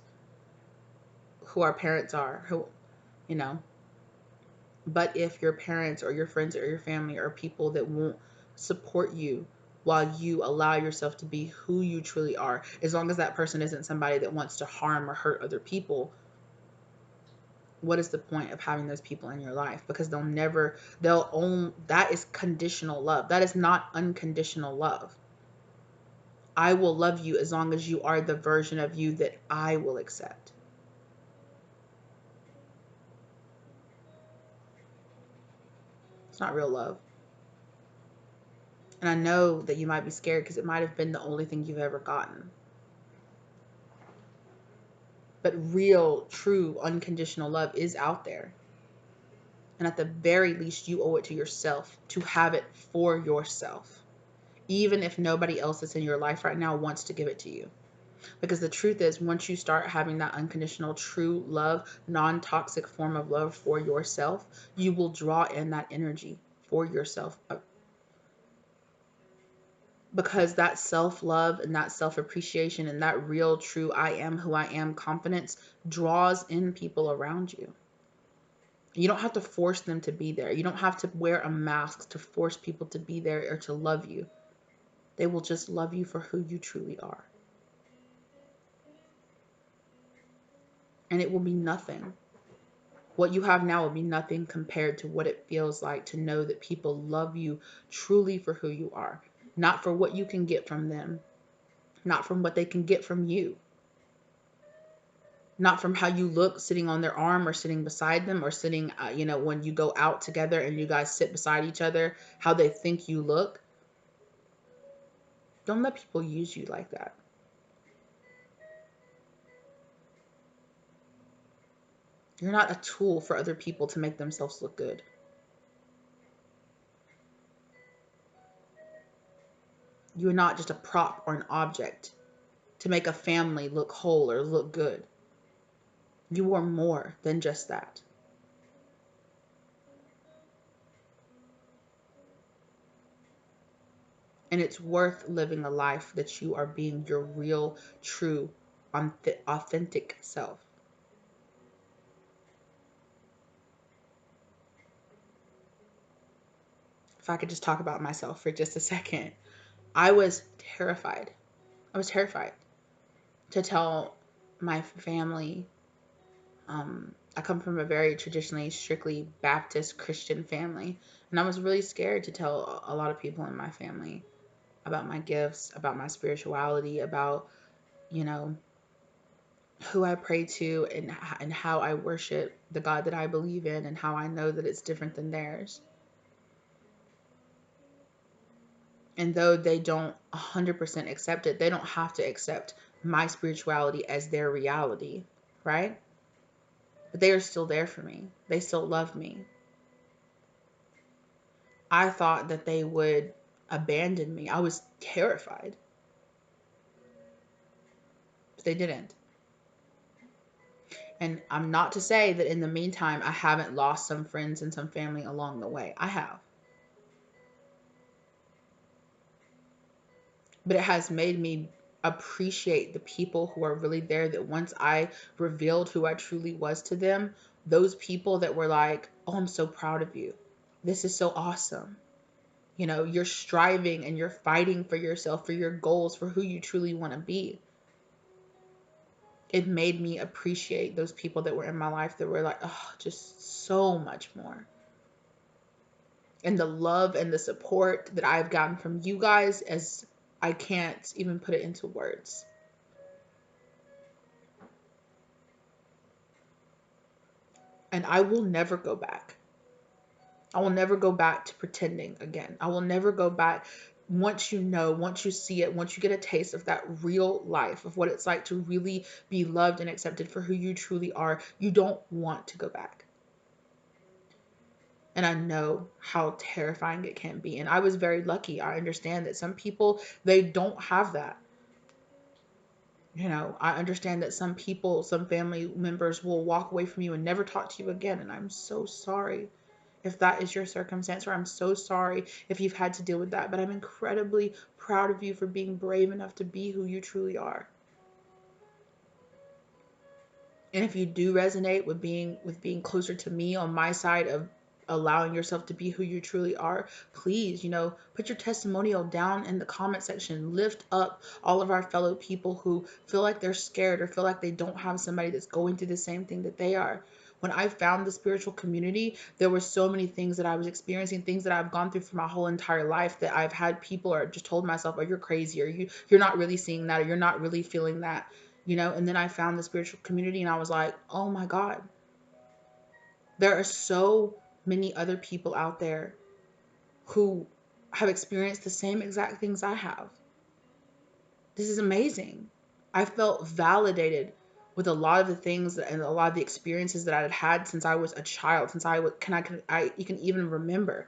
who our parents are, who, you know. But if your parents or your friends or your family are people that won't support you while you allow yourself to be who you truly are, as long as that person isn't somebody that wants to harm or hurt other people, what is the point of having those people in your life? Because they'll own, that is conditional love. That is not unconditional love. I will love you as long as you are the version of you that I will accept. It's not real love. And I know that you might be scared because it might have been the only thing you've ever gotten. But real, true, unconditional love is out there. And at the very least, you owe it to yourself to have it for yourself. Even if nobody else that's in your life right now wants to give it to you. Because the truth is, once you start having that unconditional, true love, non-toxic form of love for yourself, you will draw in that energy for yourself. Because that self-love and that self-appreciation and that real, true, I am who I am confidence draws in people around you. You don't have to force them to be there. You don't have to wear a mask to force people to be there or to love you. They will just love you for who you truly are. And it will be nothing. What you have now will be nothing compared to what it feels like to know that people love you truly for who you are. Not for what you can get from them. Not from what they can get from you. Not from how you look sitting on their arm or sitting beside them or sitting, when you go out together and you guys sit beside each other, how they think you look. Don't let people use you like that. You're not a tool for other people to make themselves look good. You're not just a prop or an object to make a family look whole or look good. You are more than just that. And it's worth living a life that you are being your real, true, authentic self. If I could just talk about myself for just a second, I was terrified. I was terrified to tell my family. I come from a very traditionally, strictly Baptist Christian family, and I was really scared to tell a lot of people in my family about my gifts, about my spirituality, about, who I pray to and how I worship the God that I believe in and how I know that it's different than theirs. And though they don't 100% accept it, they don't have to accept my spirituality as their reality, right? But they are still there for me. They still love me. I thought that they would abandon me. I was terrified. But they didn't. And I'm not to say that in the meantime, I haven't lost some friends and some family along the way. I have. But it has made me appreciate the people who are really there, that once I revealed who I truly was to them, those people that were like, oh, I'm so proud of you. This is so awesome. You're striving and you're fighting for yourself, for your goals, for who you truly want to be. It made me appreciate those people that were in my life that were like, oh, just so much more. And the love and the support that I've gotten from you guys, as I can't even put it into words. And I will never go back. I will never go back to pretending again. I will never go back. Once you know, once you see it, once you get a taste of that real life, of what it's like to really be loved and accepted for who you truly are, you don't want to go back. And I know how terrifying it can be. And I was very lucky. I understand that some people, they don't have that. You know, I understand that some people, some family members will walk away from you and never talk to you again. And I'm so sorry if that is your circumstance, or I'm so sorry if you've had to deal with that. But I'm incredibly proud of you for being brave enough to be who you truly are. And if you do resonate with being closer to me on my side of allowing yourself to be who you truly are, please, you know, put your testimonial down in the comment section. Lift up all of our fellow people who feel like they're scared or feel like they don't have somebody that's going through the same thing that they are. When I found the spiritual community, there were so many things that I was experiencing, things that I've gone through for my whole entire life, that I've had people, or just told myself, oh, you're crazy, or you're not really seeing that, or you're not really feeling that. You know, and then I found the spiritual community and I was like, oh my God, there are so many other people out there who have experienced the same exact things I have. This is amazing. I felt validated with a lot of the things and a lot of the experiences that I had had since I was a child, since you can even remember.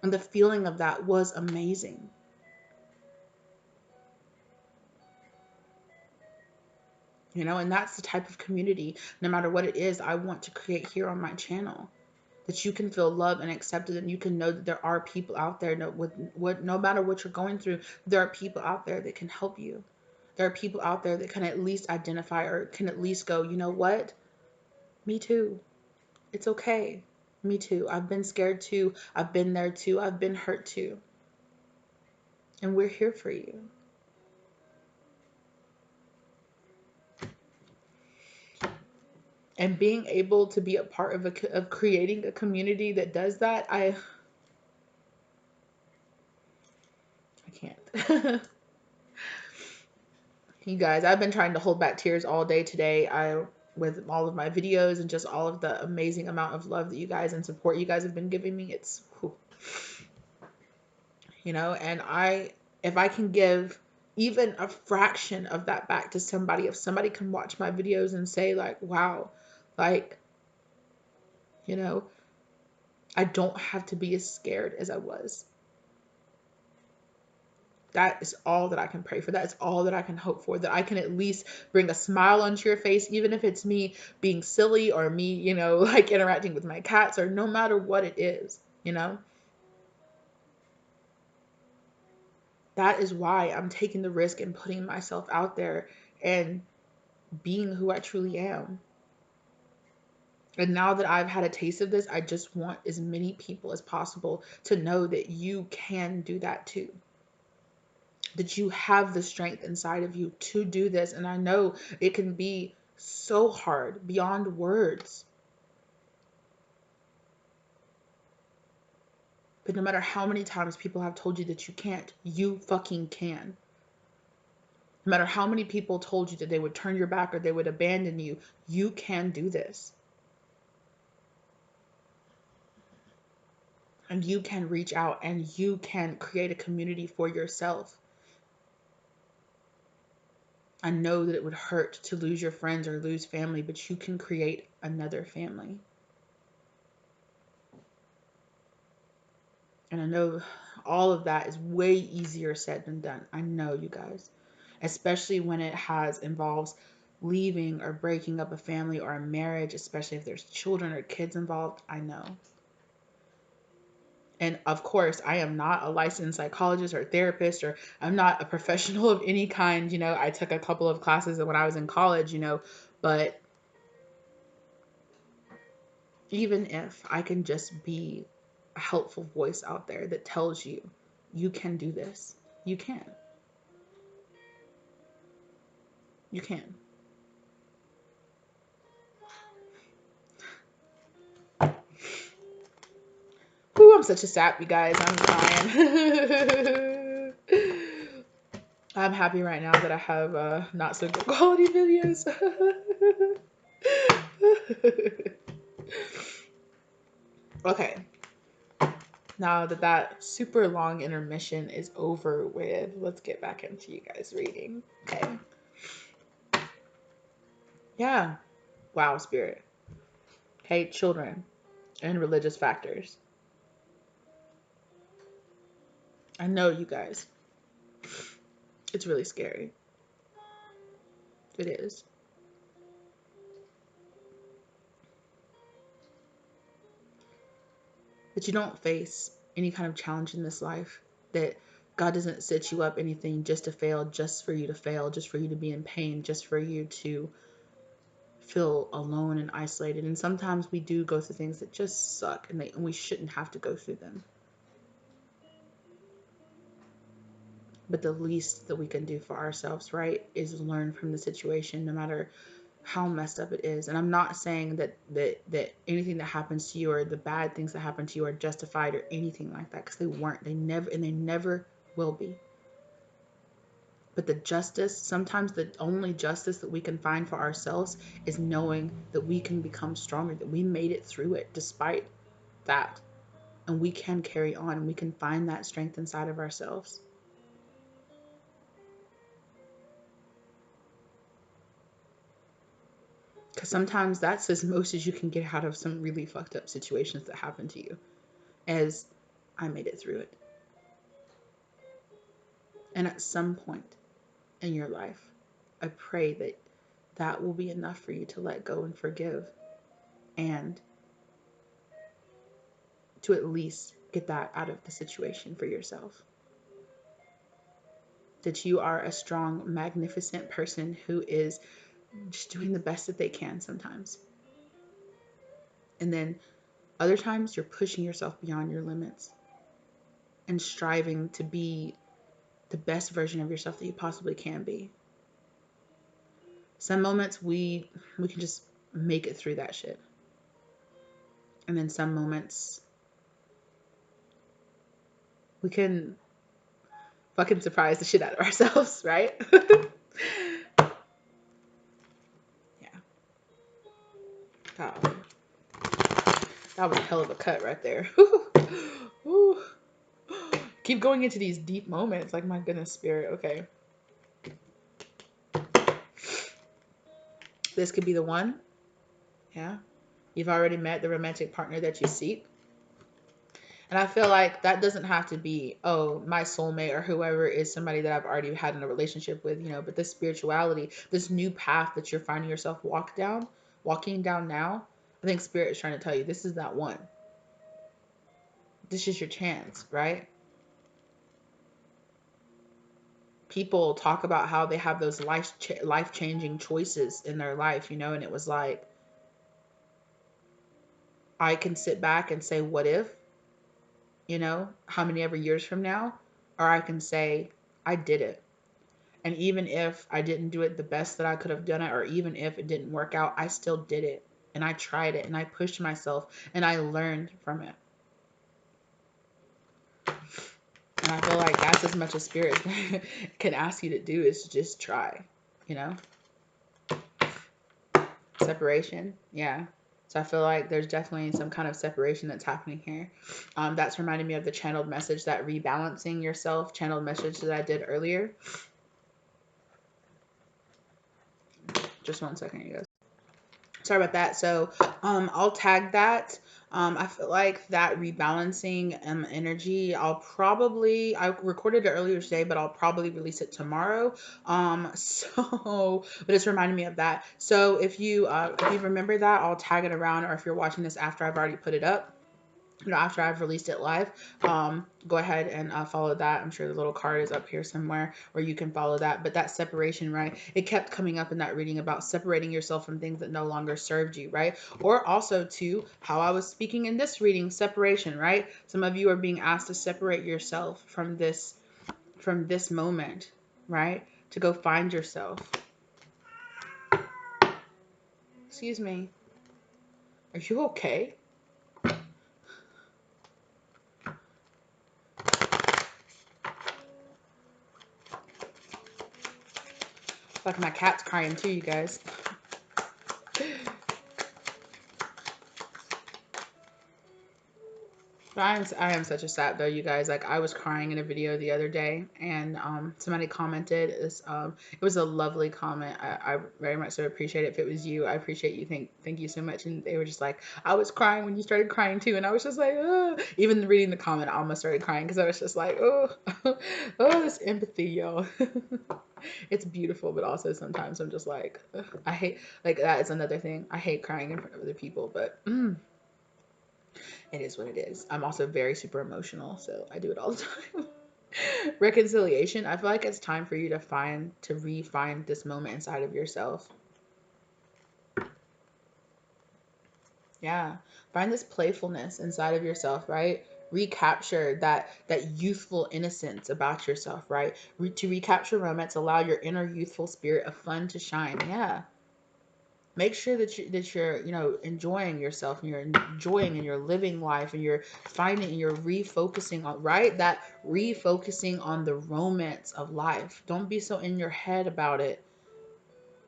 And the feeling of that was amazing. You know, and that's the type of community, no matter what it is, I want to create here on my channel. That you can feel loved and accepted, and you can know that there are people out there, no matter what you're going through, there are people out there that can help you. There are people out there that can at least identify, or can at least go, you know what? Me too. It's okay. Me too. I've been scared too. I've been there too. I've been hurt too. And we're here for you. And being able to be a part of creating a community that does that, I can't. You guys, I've been trying to hold back tears all day today. With all of my videos and just all of the amazing amount of love that you guys and support you guys have been giving me. It's, whew. You know, and if I can give even a fraction of that back to somebody, if somebody can watch my videos and say like, wow, like, you know, I don't have to be as scared as I was. That is all that I can pray for. That is all that I can hope for. That I can at least bring a smile onto your face, even if it's me being silly, or me, you know, like interacting with my cats, or no matter what it is, you know. That is why I'm taking the risk and putting myself out there and being who I truly am. And now that I've had a taste of this, I just want as many people as possible to know that you can do that too. That you have the strength inside of you to do this. And I know it can be so hard beyond words. But no matter how many times people have told you that you can't, you fucking can. No matter how many people told you that they would turn your back or they would abandon you, you can do this. And you can reach out and you can create a community for yourself. I know that it would hurt to lose your friends or lose family, but you can create another family. And I know all of that is way easier said than done. I know, you guys, especially when it involves leaving or breaking up a family or a marriage, especially if there's children or kids involved. I know. And of course, I am not a licensed psychologist or therapist, or I'm not a professional of any kind. You know, I took a couple of classes when I was in college, you know, but even if I can just be a helpful voice out there that tells you, you can do this, you can. You can. Ooh, I'm such a sap, you guys. I'm dying. I'm happy right now that I have not so good quality videos. Okay. Now that that super long intermission is over with, let's get back into you guys reading. Okay. Yeah. Wow, spirit. Okay, children and religious factors. I know, you guys. It's really scary. It is. That you don't face any kind of challenge in this life. That God doesn't set you up anything just to fail, just for you to fail, just for you to be in pain, just for you to feel alone and isolated. And sometimes we do go through things that just suck, and we shouldn't have to go through them. But the least that we can do for ourselves, right, is learn from the situation, no matter how messed up it is. And I'm not saying that anything that happens to you or the bad things that happen to you are justified or anything like that, because they weren't. They never will be. But the justice, sometimes the only justice that we can find for ourselves is knowing that we can become stronger, that we made it through it despite that. And we can carry on, and we can find that strength inside of ourselves. Because sometimes that's as most as you can get out of some really fucked up situations that happen to you, as I made it through it. And at some point in your life, I pray that that will be enough for you to let go and forgive, and to at least get that out of the situation for yourself. That you are a strong, magnificent person who is just doing the best that they can sometimes. And then other times you're pushing yourself beyond your limits and striving to be the best version of yourself that you possibly can be. Some moments we can just make it through that shit. And then some moments we can fucking surprise the shit out of ourselves, right? Yeah. God. That was a hell of a cut right there. Ooh. Keep going into these deep moments. Like, my goodness, spirit. Okay. This could be the one. Yeah. You've already met the romantic partner that you seek. And I feel like that doesn't have to be, oh, my soulmate or whoever is somebody that I've already had in a relationship with, but this spirituality, this new path that you're finding yourself walking down now, I think spirit is trying to tell you this is that one. This is your chance, right? People talk about how they have those life-changing choices in their life, and it was like, I can sit back and say, what if, how many ever years from now, or I can say, I did it. And even if I didn't do it the best that I could have done it, or even if it didn't work out, I still did it. And I tried it, and I pushed myself, and I learned from it. And I feel like that's as much as spirit can ask you to do, is to just try, Separation. Yeah. So I feel like there's definitely some kind of separation that's happening here. That's reminding me of the channeled message, that rebalancing yourself channeled message that I did earlier. Just 1 second, you guys. Sorry about that. So I'll tag that. I feel like that rebalancing energy, I recorded it earlier today, but I'll probably release it tomorrow. But it's reminding me of that. So if you remember that, I'll tag it around, or if you're watching this after I've already put it up, after I've released it live, go ahead and follow that. I'm sure the little card is up here somewhere where you can follow that. But that separation, right? It kept coming up in that reading about separating yourself from things that no longer served you, right? Or also to how I was speaking in this reading, separation, right? Some of you are being asked to separate yourself from this moment, right? To go find yourself. Excuse me. Are you okay? Like, my cat's crying too, you guys. I am such a sap though, you guys. Like I was crying in a video the other day, and somebody commented this. It was a lovely comment. I very much so appreciate it. If it was you, I appreciate you. Thank you so much. And they were just like, I was crying when you started crying too, and I was just like, ugh. Even reading the comment, I almost started crying because I was just like, oh, oh, this empathy, y'all. It's beautiful, but also sometimes I'm just like, ugh. I hate like that is another thing. I hate crying in front of other people, but. It is what it is. I'm also very super emotional, so I do it all the time. Reconciliation. I feel like it's time for you to refine this moment inside of yourself. Yeah. Find this playfulness inside of yourself, right? Recapture that youthful innocence about yourself, right? To recapture romance, allow your inner youthful spirit of fun to shine. Yeah. Make sure that you're enjoying yourself, and you're enjoying and you're living life, and you're finding and you're refocusing on, right, that refocusing on the romance of life. Don't be so in your head about it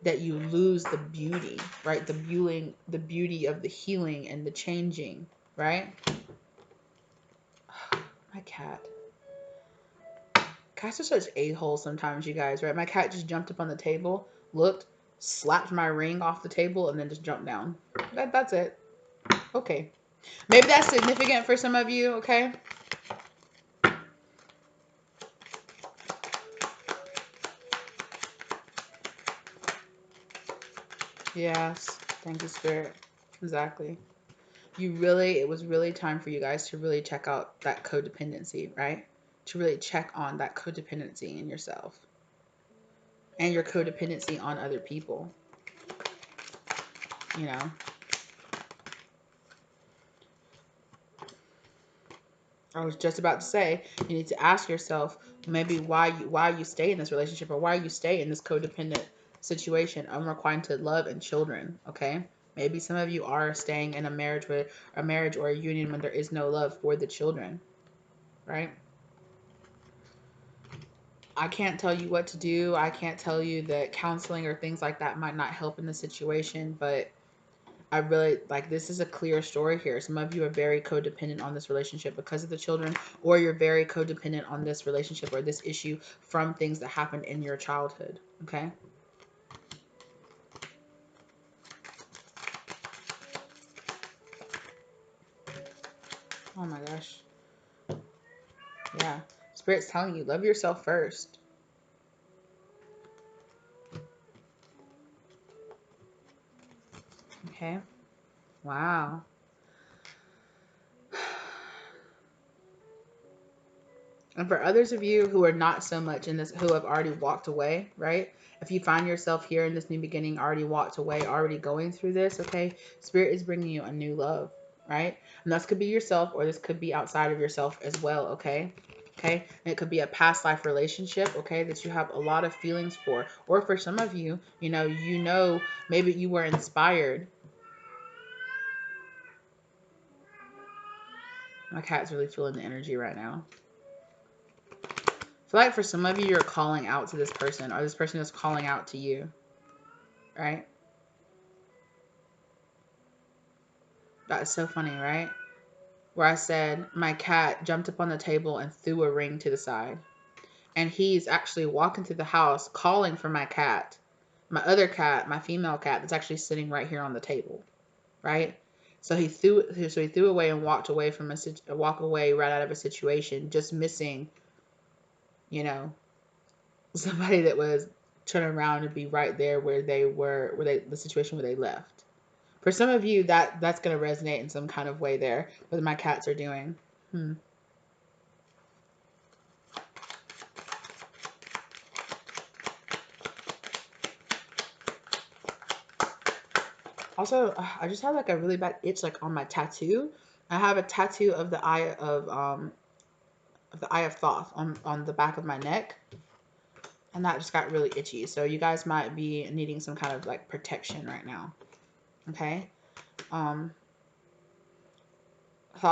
that you lose the beauty, right? The beauty of the healing and the changing, right? My cats are such a-holes sometimes, you guys, right? My cat just jumped up on the table, looked, slapped my ring off the table, and then just jumped down. That's it. Okay. Maybe that's significant for some of you, okay? Yes. Thank you, Spirit. Exactly. It was really time for you guys to really check out that codependency, right? To really check on that codependency in yourself and your codependency on other people, you know? I was just about to say, you need to ask yourself maybe why you stay in this relationship, or why you stay in this codependent situation, unrequited love and children. Okay, maybe some of you are staying in a marriage or a union when there is no love for the children, right? I can't tell you what to do. I can't tell you that counseling or things like that might not help in the situation, but I really like, this is a clear story here. Some of you are very codependent on this relationship because of the children, or you're very codependent on this relationship or this issue from things that happened in your childhood. Okay. Oh my gosh. Yeah. Spirit's telling you, love yourself first. Okay. Wow. And for others of you who are not so much in this, who have already walked away, right? If you find yourself here in this new beginning, already walked away, already going through this, okay? Spirit is bringing you a new love, right? And this could be yourself, or this could be outside of yourself as well, okay? Okay? And it could be a past life relationship, okay, that you have a lot of feelings for. Or for some of you, maybe you were inspired. My cat's really feeling the energy right now. I feel like for some of you, you're calling out to this person, or this person is calling out to you, right? That's so funny, right? Where I said my cat jumped up on the table and threw a ring to the side. And he's actually walking through the house calling for my cat. My other cat, my female cat, that's actually sitting right here on the table, right? So he threw away and walked away right out of a situation, just missing, somebody that was turning around and be right there where they were, the situation where they left. For some of you, that's going to resonate in some kind of way there, what my cats are doing. Also, I just have like a really bad itch like on my tattoo. I have a tattoo of the eye of Thoth on the back of my neck, and that just got really itchy. So you guys might be needing some kind of like protection right now. Okay. Thoth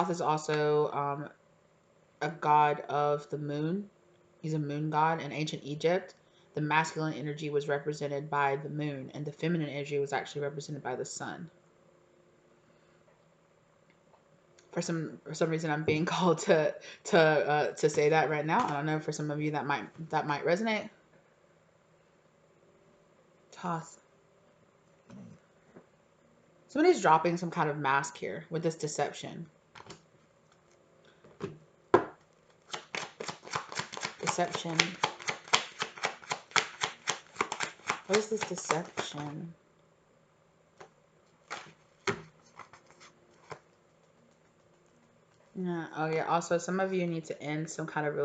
is also a god of the moon. He's a moon god in ancient Egypt. The masculine energy was represented by the moon, and the feminine energy was actually represented by the sun. For some reason, I'm being called to say that right now. I don't know, for some of you that might resonate. Toss. Somebody's dropping some kind of mask here with this deception. Deception. What is this deception? Yeah. Oh yeah. Also, some of you need to end some kind of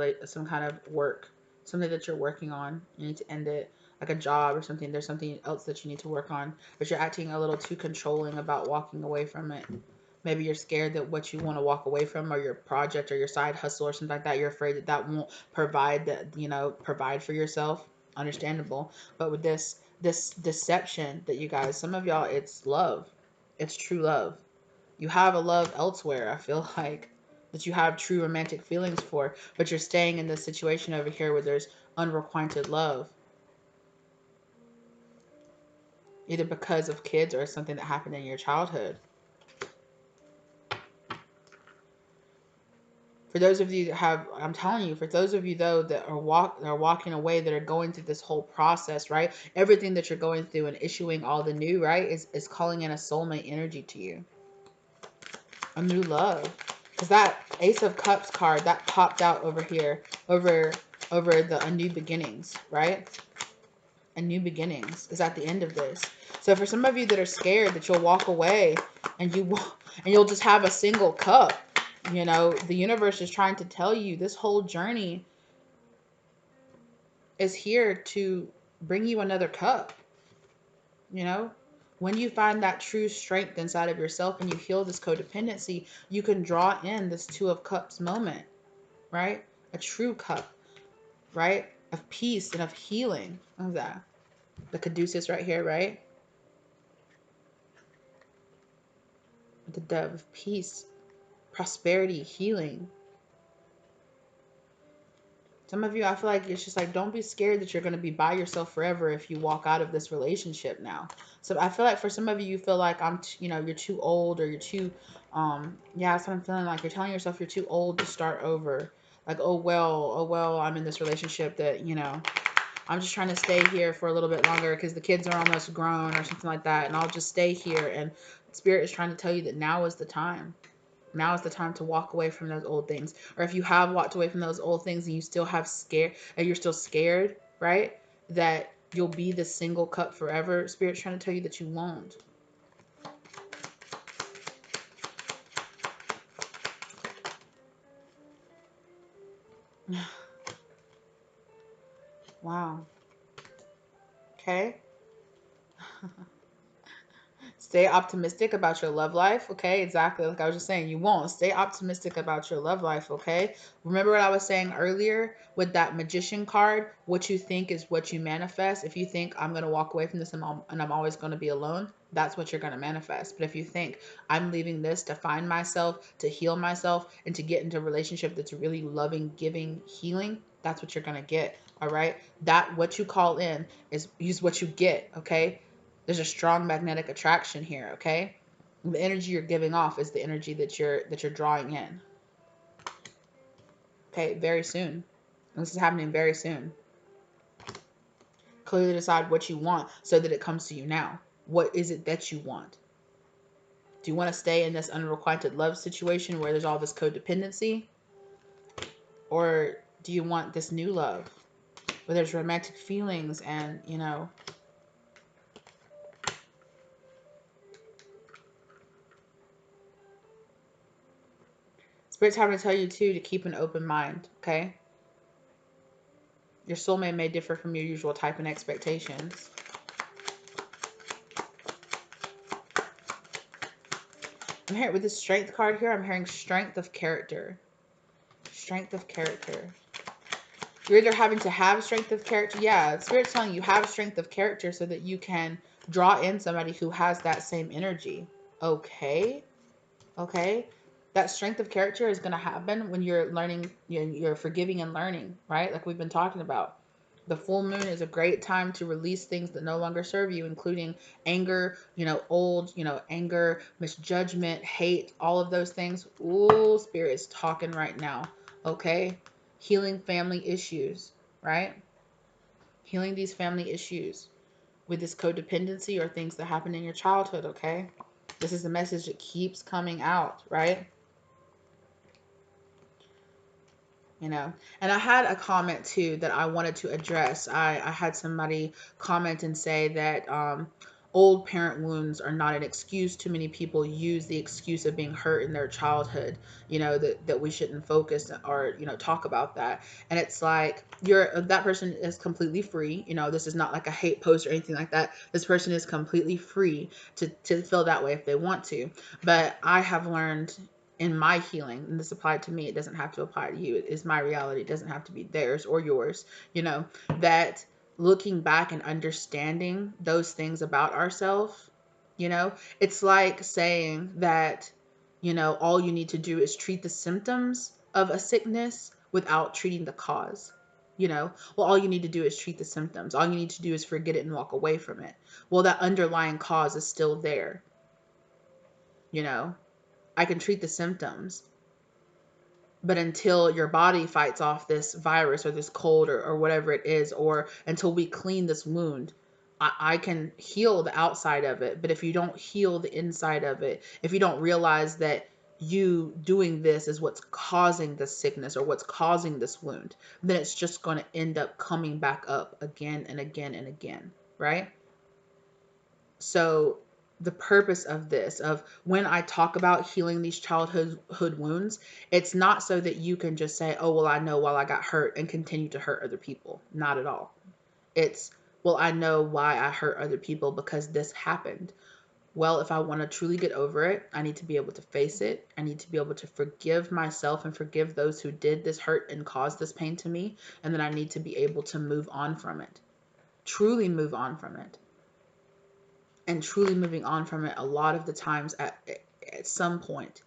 work, something that you're working on. You need to end it, like a job or something. There's something else that you need to work on, but you're acting a little too controlling about walking away from it. Maybe you're scared that what you want to walk away from, or your project, or your side hustle, or something like that, you're afraid that that won't provide provide for yourself. Understandable. But with this deception that you guys, some of y'all, it's love. It's true love. You have a love elsewhere, I feel like, that you have true romantic feelings for, but you're staying in this situation over here where there's unrequited love, either because of kids or something that happened in your childhood. For those of you that have, I'm telling you, for those of you though that are walking away, that are going through this whole process, right? Everything that you're going through and issuing all the new, right, is calling in a soulmate energy to you. A new love. Because that Ace of Cups card that popped out over here, over the a new beginnings, right? A new beginnings is at the end of this. So for some of you that are scared that you'll walk away and you'll just have a single cup, you know, the universe is trying to tell you this whole journey is here to bring you another cup, you know? When you find that true strength inside of yourself and you heal this codependency, you can draw in this Two of Cups moment, right? A true cup, right? Of peace and of healing. What is that? The caduceus right here, right? The dove of peace, prosperity, healing. Some of you, I feel like it's just like, don't be scared that you're going to be by yourself forever if you walk out of this relationship now. So I feel like for some of you, you feel like you're too old, or you're too, yeah, that's what I'm feeling like. You're telling yourself you're too old to start over. Like, oh well, I'm in this relationship that, I'm just trying to stay here for a little bit longer because the kids are almost grown or something like that. And I'll just stay here. And Spirit is trying to tell you that now is the time. Now is the time to walk away from those old things. Or if you have walked away from those old things and you still have and you're still scared, right? That you'll be the single cup forever. Spirit's trying to tell you that you won't. Wow. Okay. Stay optimistic about your love life, okay? Exactly. Like I was just saying, you won't. Stay optimistic about your love life, okay? Remember what I was saying earlier with that magician card? What you think is what you manifest. If you think I'm going to walk away from this and I'm always going to be alone, that's what you're going to manifest. But if you think I'm leaving this to find myself, to heal myself, and to get into a relationship that's really loving, giving, healing, that's what you're going to get, all right? That what you call in is what you get, okay? There's a strong magnetic attraction here, okay? The energy you're giving off is the energy that you're drawing in. Okay, very soon. And this is happening very soon. Clearly decide what you want so that it comes to you now. What is it that you want? Do you want to stay in this unrequited love situation where there's all this codependency? Or do you want this new love where there's romantic feelings and, Spirit's having to tell you, too, to keep an open mind, okay? Your soulmate may differ from your usual type and expectations. I'm hearing, with this strength card here, I'm hearing strength of character. Strength of character. You're either having to have strength of character. Yeah, Spirit's telling you have strength of character so that you can draw in somebody who has that same energy. Okay. Okay. That strength of character is going to happen when you're learning, you're forgiving and learning, right? Like we've been talking about. The full moon is a great time to release things that no longer serve you, including anger, old, anger, misjudgment, hate, all of those things. Ooh, Spirit's talking right now. Okay? Healing family issues, right? Healing these family issues with this codependency or things that happened in your childhood, okay? This is a message that keeps coming out, right? And I had a comment too that I wanted to address. I had somebody comment and say that old parent wounds are not an excuse. Too many people use the excuse of being hurt in their childhood, that we shouldn't focus or talk about that. And it's like, that person is completely free. This is not like a hate post or anything like that. This person is completely free to feel that way if they want to. But I have learned in my healing, and this applied to me, it doesn't have to apply to you. It is my reality. It doesn't have to be theirs or yours, that looking back and understanding those things about ourselves, it's like saying that, all you need to do is treat the symptoms of a sickness without treating the cause. Well, all you need to do is treat the symptoms. All you need to do is forget it and walk away from it. Well, that underlying cause is still there. I can treat the symptoms, but until your body fights off this virus or this cold or whatever it is, or until we clean this wound, I can heal the outside of it. But if you don't heal the inside of it, if you don't realize that you doing this is what's causing the sickness or what's causing this wound, then it's just going to end up coming back up again and again and again, right? So the purpose of this, of when I talk about healing these childhood wounds, it's not so that you can just say, oh, well, I know while I got hurt and continue to hurt other people. Not at all. It's, well, I know why I hurt other people because this happened. Well, if I want to truly get over it, I need to be able to face it. I need to be able to forgive myself and forgive those who did this hurt and caused this pain to me. And then I need to be able to move on from it. Truly move on from it. And truly moving on from it, a lot of the times at some point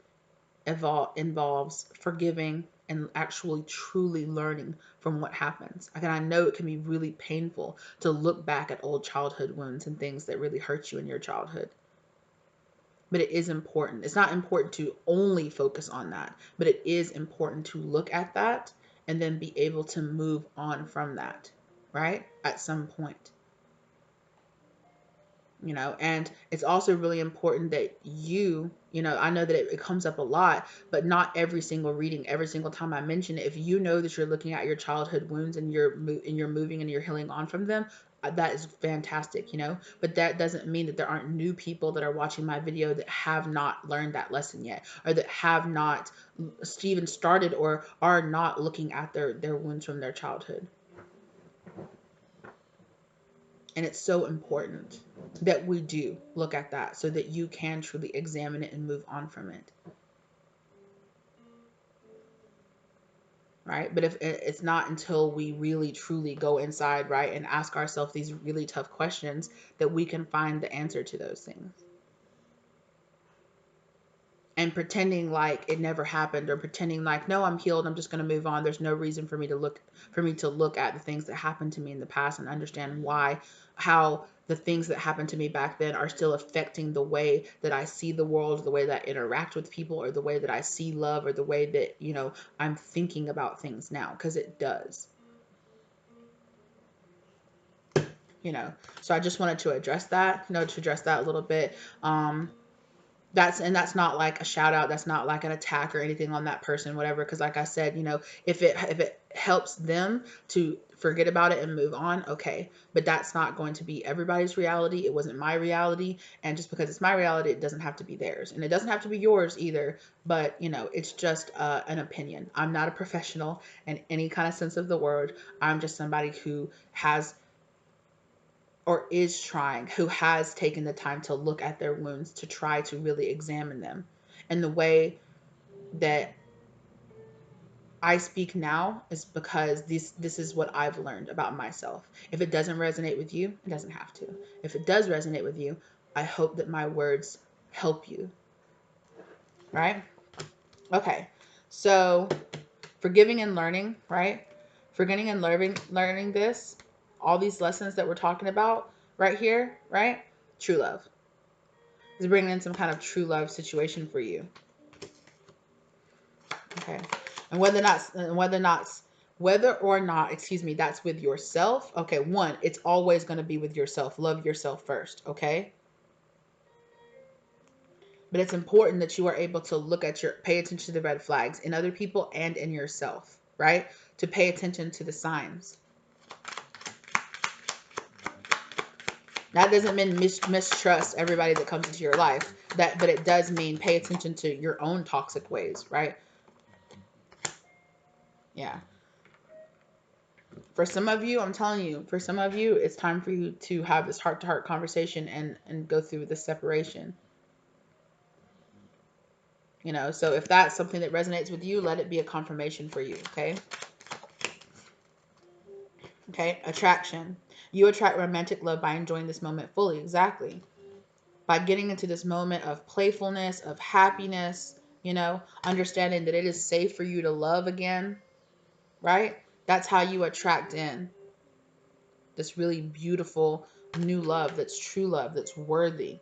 involves forgiving and actually truly learning from what happens. Again, I know it can be really painful to look back at old childhood wounds and things that really hurt you in your childhood. But it is important. It's not important to only focus on that, but it is important to look at that and then be able to move on from that, right? At some point. And it's also really important that I know that it comes up a lot, but not every single reading, every single time I mention it, if you know that you're looking at your childhood wounds and you're moving and you're healing on from them, that is fantastic, but that doesn't mean that there aren't new people that are watching my video that have not learned that lesson yet, or that have not even started or are not looking at their wounds from their childhood. And it's so important that we do look at that so that you can truly examine it and move on from it. Right? But if it's not until we really truly go inside, right, and ask ourselves these really tough questions that we can find the answer to those things. And pretending like it never happened, or pretending like, no, I'm healed, I'm just going to move on. There's no reason for me to look at the things that happened to me in the past and understand how the things that happened to me back then are still affecting the way that I see the world, the way that I interact with people, or the way that I see love, or the way that, I'm thinking about things now, because it does. So I just wanted to address that, a little bit. That's not like a shout out. That's not like an attack or anything on that person, whatever. Because like I said, if it helps them to forget about it and move on, okay. But that's not going to be everybody's reality. It wasn't my reality. And just because it's my reality, it doesn't have to be theirs. And it doesn't have to be yours either. But, it's just an opinion. I'm not a professional in any kind of sense of the word. I'm just somebody who has or is trying, who has taken the time to look at their wounds to try to really examine them. And the way that I speak now is because this is what I've learned about myself. If it doesn't resonate with you, it doesn't have to. If it does resonate with you, I hope that my words help you. Right? Okay. So forgiving and learning, right? Forgetting and learning this. all these lessons that we're talking about right here, right? True love is bringing in some kind of true love situation for you. Okay. And whether or not, excuse me, that's with yourself. Okay. One, it's always going to be with yourself. Love yourself first. Okay. But it's important that you are able to pay attention to the red flags in other people and in yourself, right? To pay attention to the signs. That doesn't mean mistrust everybody that comes into your life. But it does mean pay attention to your own toxic ways, right? Yeah. For some of you, I'm telling you, for some of you, it's time for you to have this heart-to-heart conversation and go through the separation. You know, so if that's something that resonates with you, let it be a confirmation for you, okay? Okay, attraction. You attract romantic love by enjoying this moment fully. Exactly. By getting into this moment of playfulness, of happiness, you know, understanding that it is safe for you to love again, right? That's how you attract in this really beautiful new love that's true love, that's worthy.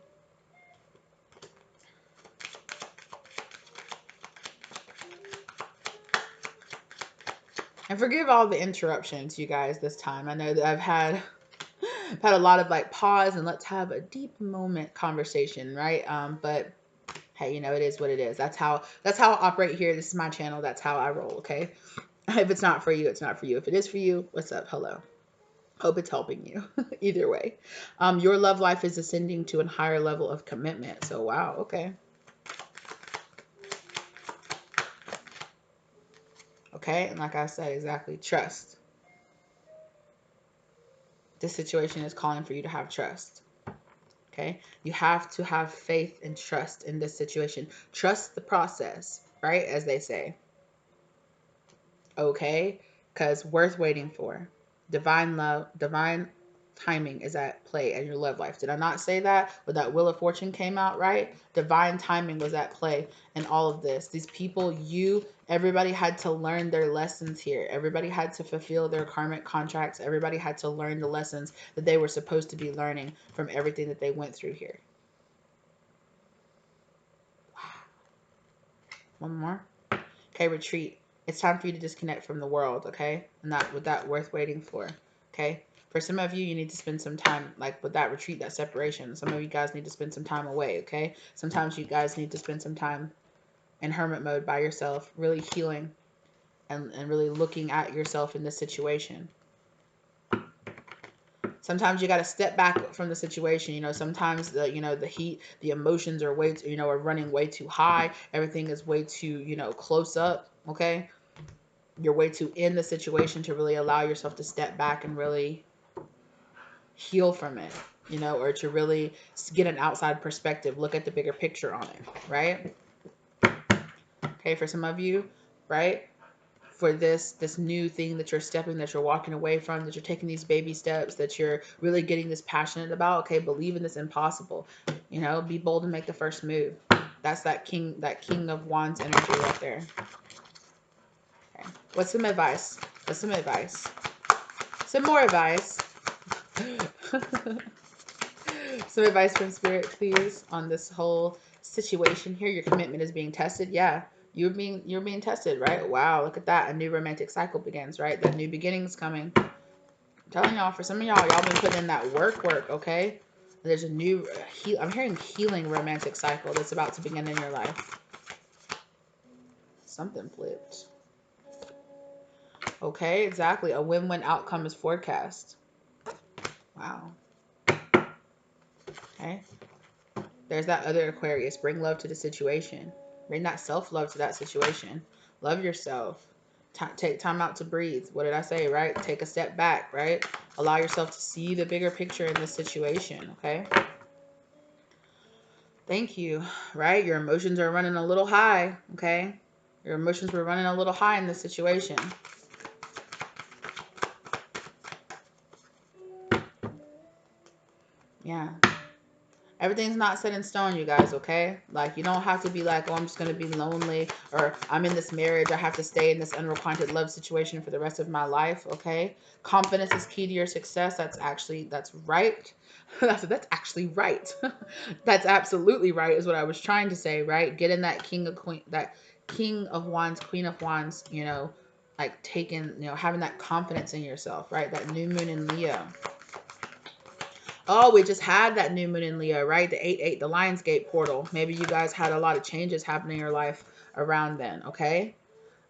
And forgive all the interruptions, you guys, this time. I know that I've had a lot of like pause and let's have a deep moment conversation, right? But hey, you know, it is what it is. That's how I operate here. This is my channel. That's how I roll, okay? If it's not for you, it's not for you. If it is for you, what's up? Hello. Hope it's helping you. Either way. Your love life is ascending to a higher level of commitment. So wow, okay. Okay, and like I said, exactly, trust. This situation is calling for you to have trust. Okay, you have to have faith and trust in this situation. Trust the process, right? As they say. Okay, because worth waiting for. Divine love, divine timing is at play in your love life. Did I not say that? When that Wheel of Fortune came out, right? Divine timing was at play in all of this. These people, everybody had to learn their lessons here. Everybody had to fulfill their karmic contracts. Everybody had to learn the lessons that they were supposed to be learning from everything that they went through here. One more. Okay, retreat. It's time for you to disconnect from the world, okay? And that worth waiting for, okay? For some of you, you need to spend some time, like with that retreat, that separation. Some of you guys need to spend some time away, okay? Sometimes you guys need to spend some time in hermit mode by yourself, really healing and really looking at yourself in this situation. Sometimes you got to step back from the situation. You know, sometimes the heat, the emotions are are running way too high. Everything is way too, close up, okay? You're way too in the situation to really allow yourself to step back and really heal from it, or to really get an outside perspective, look at the bigger picture on it, right? Okay, for some of you, right? For this new thing that you're walking away from, that you're taking these baby steps, that you're really getting this passionate about, okay, believe in this impossible. Be bold and make the first move. That's that king of wands energy right there. Okay. What's some advice? Some more advice. Some advice from spirit, please, on this whole situation here. Your commitment is being tested. Yeah, you're being tested, right? Wow, look at that. A new romantic cycle begins, right? That new beginning is coming. I'm telling y'all, for some of y'all been putting in that work, okay? There's a new, I'm hearing healing romantic cycle that's about to begin in your life. Something flipped. Okay, exactly. A win-win outcome is forecast. Wow. Okay. There's that other Aquarius. Bring love to the situation. Bring that self-love to that situation. Love yourself. Take time out to breathe. What did I say, right? Take a step back, right? Allow yourself to see the bigger picture in this situation, okay? Thank you, right? Your emotions are running a little high, okay? Your emotions were running a little high in this situation. Yeah. Everything's not set in stone, you guys, okay? Like, you don't have to be like, oh, I'm just going to be lonely, or I'm in this marriage, I have to stay in this unrequited love situation for the rest of my life, okay? Confidence is key to your success. That's right. That's actually right. That's absolutely right is what I was trying to say, right? Get in that king of wands, queen of wands, you know, like taking, you know, having that confidence in yourself, right? That new moon in Leo. Oh, we just had that new moon in Leo, right? The 8-8, the Lionsgate portal. Maybe you guys had a lot of changes happening in your life around then, okay?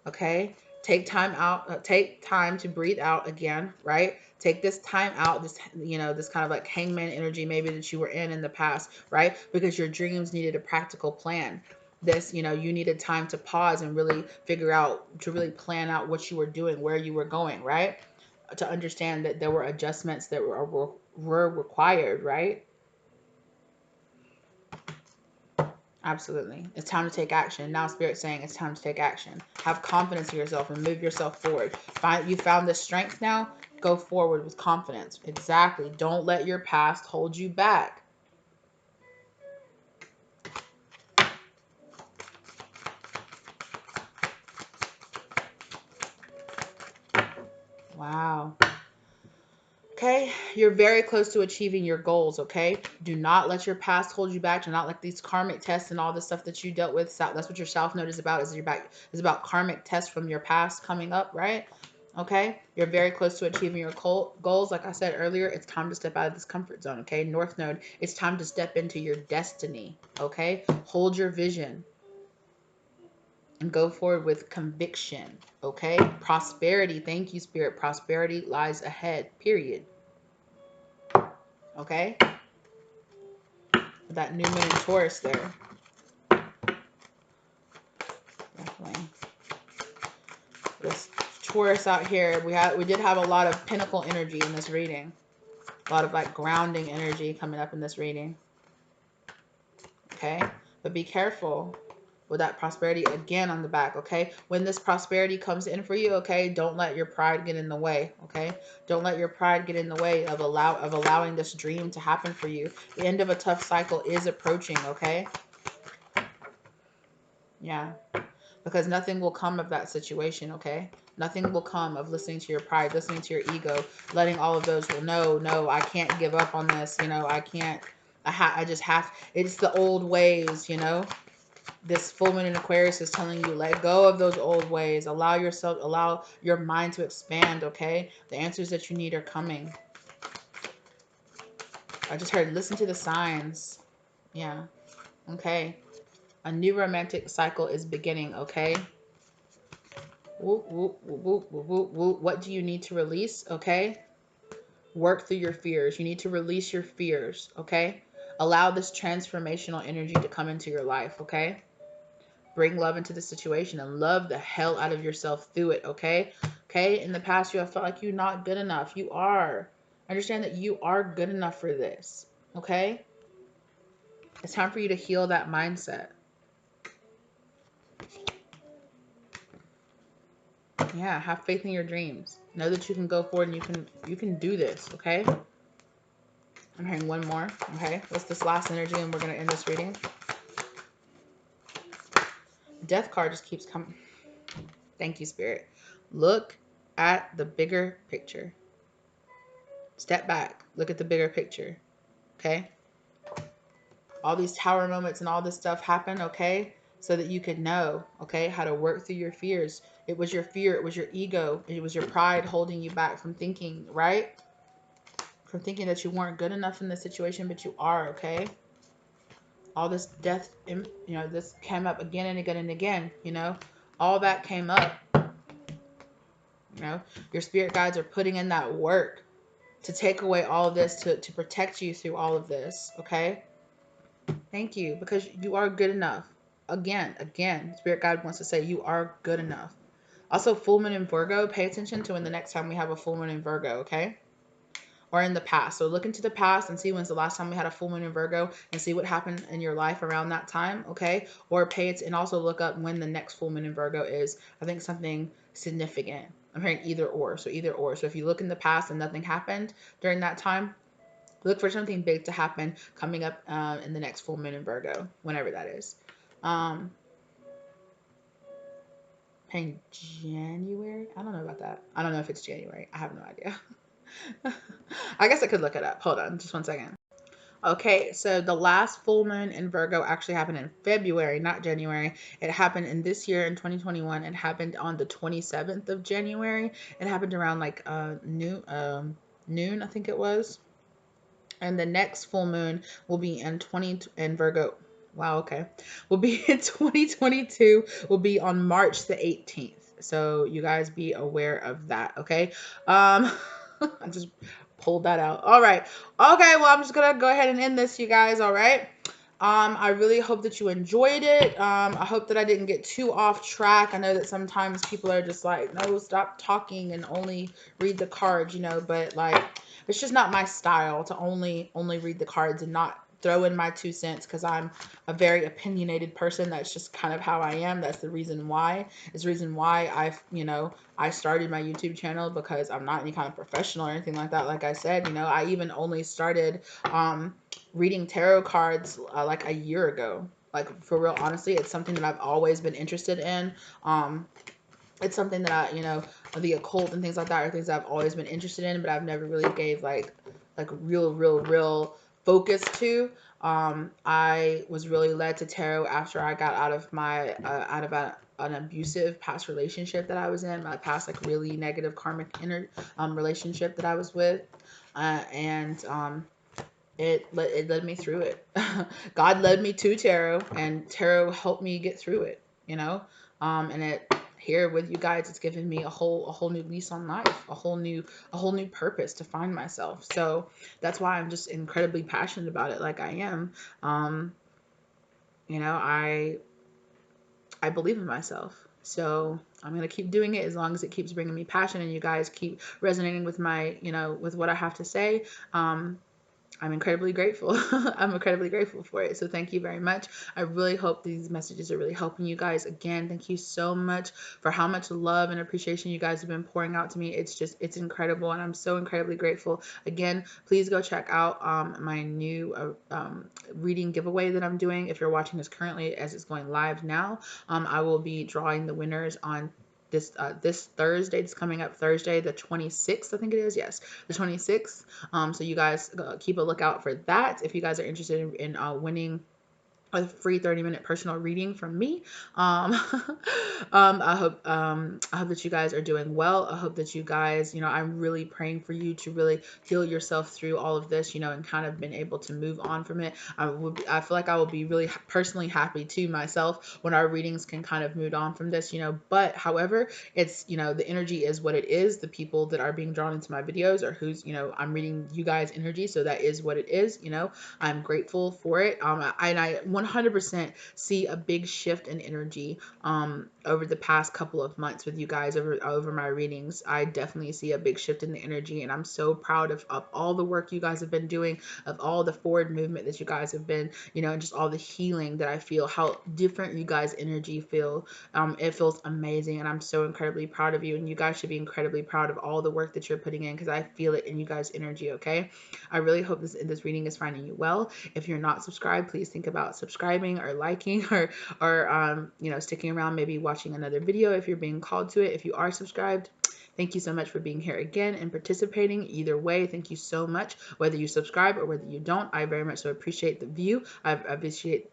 Okay? Take time out, take time to breathe out again, right? Take this time out, this, you know, this kind of like hangman energy maybe that you were in the past, right? Because your dreams needed a practical plan. This, you know, you needed time to pause and really figure out, to really plan out what you were doing, where you were going, right? To understand that there were adjustments that were required, right? Absolutely. It's time to take action. Now Spirit's saying it's time to take action. Have confidence in yourself and move yourself forward. You found the strength now, go forward with confidence. Exactly. Don't let your past hold you back. Wow. Okay, you're very close to achieving your goals, okay? Do not let your past hold you back. Do not let these karmic tests and all the stuff that you dealt with. That's what your South Node is about, is about karmic tests from your past coming up, right? Okay, you're very close to achieving your goals. Like I said earlier, it's time to step out of this comfort zone, okay? North Node, it's time to step into your destiny, okay? Hold your vision and go forward with conviction, okay? Prosperity, thank you, Spirit. Prosperity lies ahead, period. Okay? That new moon in Taurus there. Definitely. This Taurus out here, we did have a lot of pinnacle energy in this reading. A lot of like grounding energy coming up in this reading. Okay? But be careful with that prosperity again on the back, okay? When this prosperity comes in for you, okay, don't let your pride get in the way, okay? Don't let your pride get in the way of allowing this dream to happen for you. The end of a tough cycle is approaching, okay? Yeah. Because nothing will come of that situation, okay? Nothing will come of listening to your pride, listening to your ego, letting all of those, well, no, I can't give up on this, you know, I can't, I just have, it's the old ways, you know? This full moon in Aquarius is telling you, let go of those old ways, allow your mind to expand, okay? The answers that you need are coming. I just heard, listen to the signs. Yeah, okay. A new romantic cycle is beginning, okay? Whoop, whoop, whoop, whoop, whoop, whoop. What do you need to release? Okay. Work through your fears. You need to release your fears. Okay. Allow this transformational energy to come into your life. Okay. Bring love into the situation and love the hell out of yourself through it. Okay. Okay. In the past, you have felt like you're not good enough. You are. Understand that you are good enough for this. Okay. It's time for you to heal that mindset. Yeah, have faith in your dreams. Know that you can go forward and you can do this, okay? I'm hearing one more. Okay, what's this last energy? And we're going to end this reading. Death card just keeps coming. Thank you, Spirit. Look at the bigger picture. Step back. Look at the bigger picture. Okay? All these tower moments and all this stuff happen, okay? So that you could know, okay, how to work through your fears. It was your fear. It was your ego. It was your pride holding you back from thinking, right? From thinking that you weren't good enough in this situation, but you are, okay? All this death, you know, this came up again and again and again, you know, all that came up, you know, your spirit guides are putting in that work to take away all of this, to protect you through all of this, okay? Thank you, because you are good enough. Again, spirit guide wants to say you are good enough. Also, full moon in Virgo, pay attention to when the next time we have a full moon in Virgo, okay? Or in the past. So look into the past and see when's the last time we had a full moon in Virgo and see what happened in your life around that time, okay? Or pay it and also look up when the next full moon in Virgo is. I think something significant. I'm hearing either or. So either or. So if you look in the past and nothing happened during that time, Look for something big to happen coming up in the next full moon in Virgo, whenever that is. Um, in January? I don't know about that. I don't know if it's January. I have no idea. I guess I could look it up. Hold on, just one second. Okay, so the last full moon in Virgo actually happened in February, not January. It happened in this year in 2021. It happened on the 27th of January. It happened around like noon, I think it was. And the next full moon will be in Virgo. Wow, okay. Will be in 2022, will be on March the 18th. So you guys be aware of that, okay? I just pulled that out. All right. Okay, well, I'm just gonna go ahead and end this, you guys, all right? I really hope that you enjoyed it. I hope that I didn't get too off track. I know that sometimes people are just like, no, stop talking and only read the cards, but like it's just not my style to only read the cards and not throw in my 2 cents, because I'm a very opinionated person. That's just kind of how I am. That's the reason why. It's the reason why I started my YouTube channel, because I'm not any kind of professional or anything like that. Like I said, I even only started reading tarot cards like a year ago. Like, for real, honestly, it's something that I've always been interested in. It's something that the occult and things like that are things that I've always been interested in, but I've never really gave like real focus to. I was really led to tarot after I got out of an abusive past relationship that I was in, my past like really negative karmic relationship that I was with, and it led me through it. God led me to tarot, and tarot helped me get through it. And it here with you guys, it's given me a whole new lease on life, a whole new purpose to find myself. So that's why I'm just incredibly passionate about it, like I am. I believe in myself. So I'm going to keep doing it as long as it keeps bringing me passion and you guys keep resonating with my, with what I have to say. I'm incredibly grateful. I'm incredibly grateful for it. So thank you very much. I really hope these messages are really helping you guys. Again, thank you so much for how much love and appreciation you guys have been pouring out to me. It's incredible. And I'm so incredibly grateful. Again, please go check out my new reading giveaway that I'm doing. If you're watching this currently as it's going live now, I will be drawing the winners on this Thursday. It's coming up Thursday, the 26th, I think it is. Yes, the 26th. So you guys keep a lookout for that if you guys are interested in winning a free 30-minute personal reading from me. I hope that you guys are doing well. I hope that you guys, I'm really praying for you to really heal yourself through all of this, and kind of been able to move on from it. I feel like I will be really personally happy to myself when our readings can kind of move on from this, but however, it's, the energy is what it is. The people that are being drawn into my videos are who's, I'm reading you guys' energy. So that is what it is. I'm grateful for it. And I 100% see a big shift in energy over the past couple of months with you guys over my readings. I definitely see a big shift in the energy, and I'm so proud of all the work you guys have been doing, of all the forward movement that you guys have been, and just all the healing that I feel, how different you guys' energy feel. It feels amazing, and I'm so incredibly proud of you, and you guys should be incredibly proud of all the work that you're putting in, because I feel it in you guys' energy. Okay, I really hope this reading is finding you well. If you're not subscribed, please think about subscribing or liking or sticking around, maybe watching another video if you're being called to it. If you are subscribed, thank you so much for being here again and participating. Either way, thank you so much. Whether you subscribe or whether you don't, I very much so appreciate the view. I appreciate,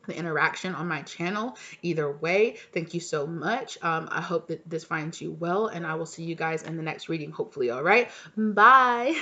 the interaction on my channel. Either way, thank you so much. I hope that this finds you well, and I will see you guys in the next reading, hopefully. All right, bye.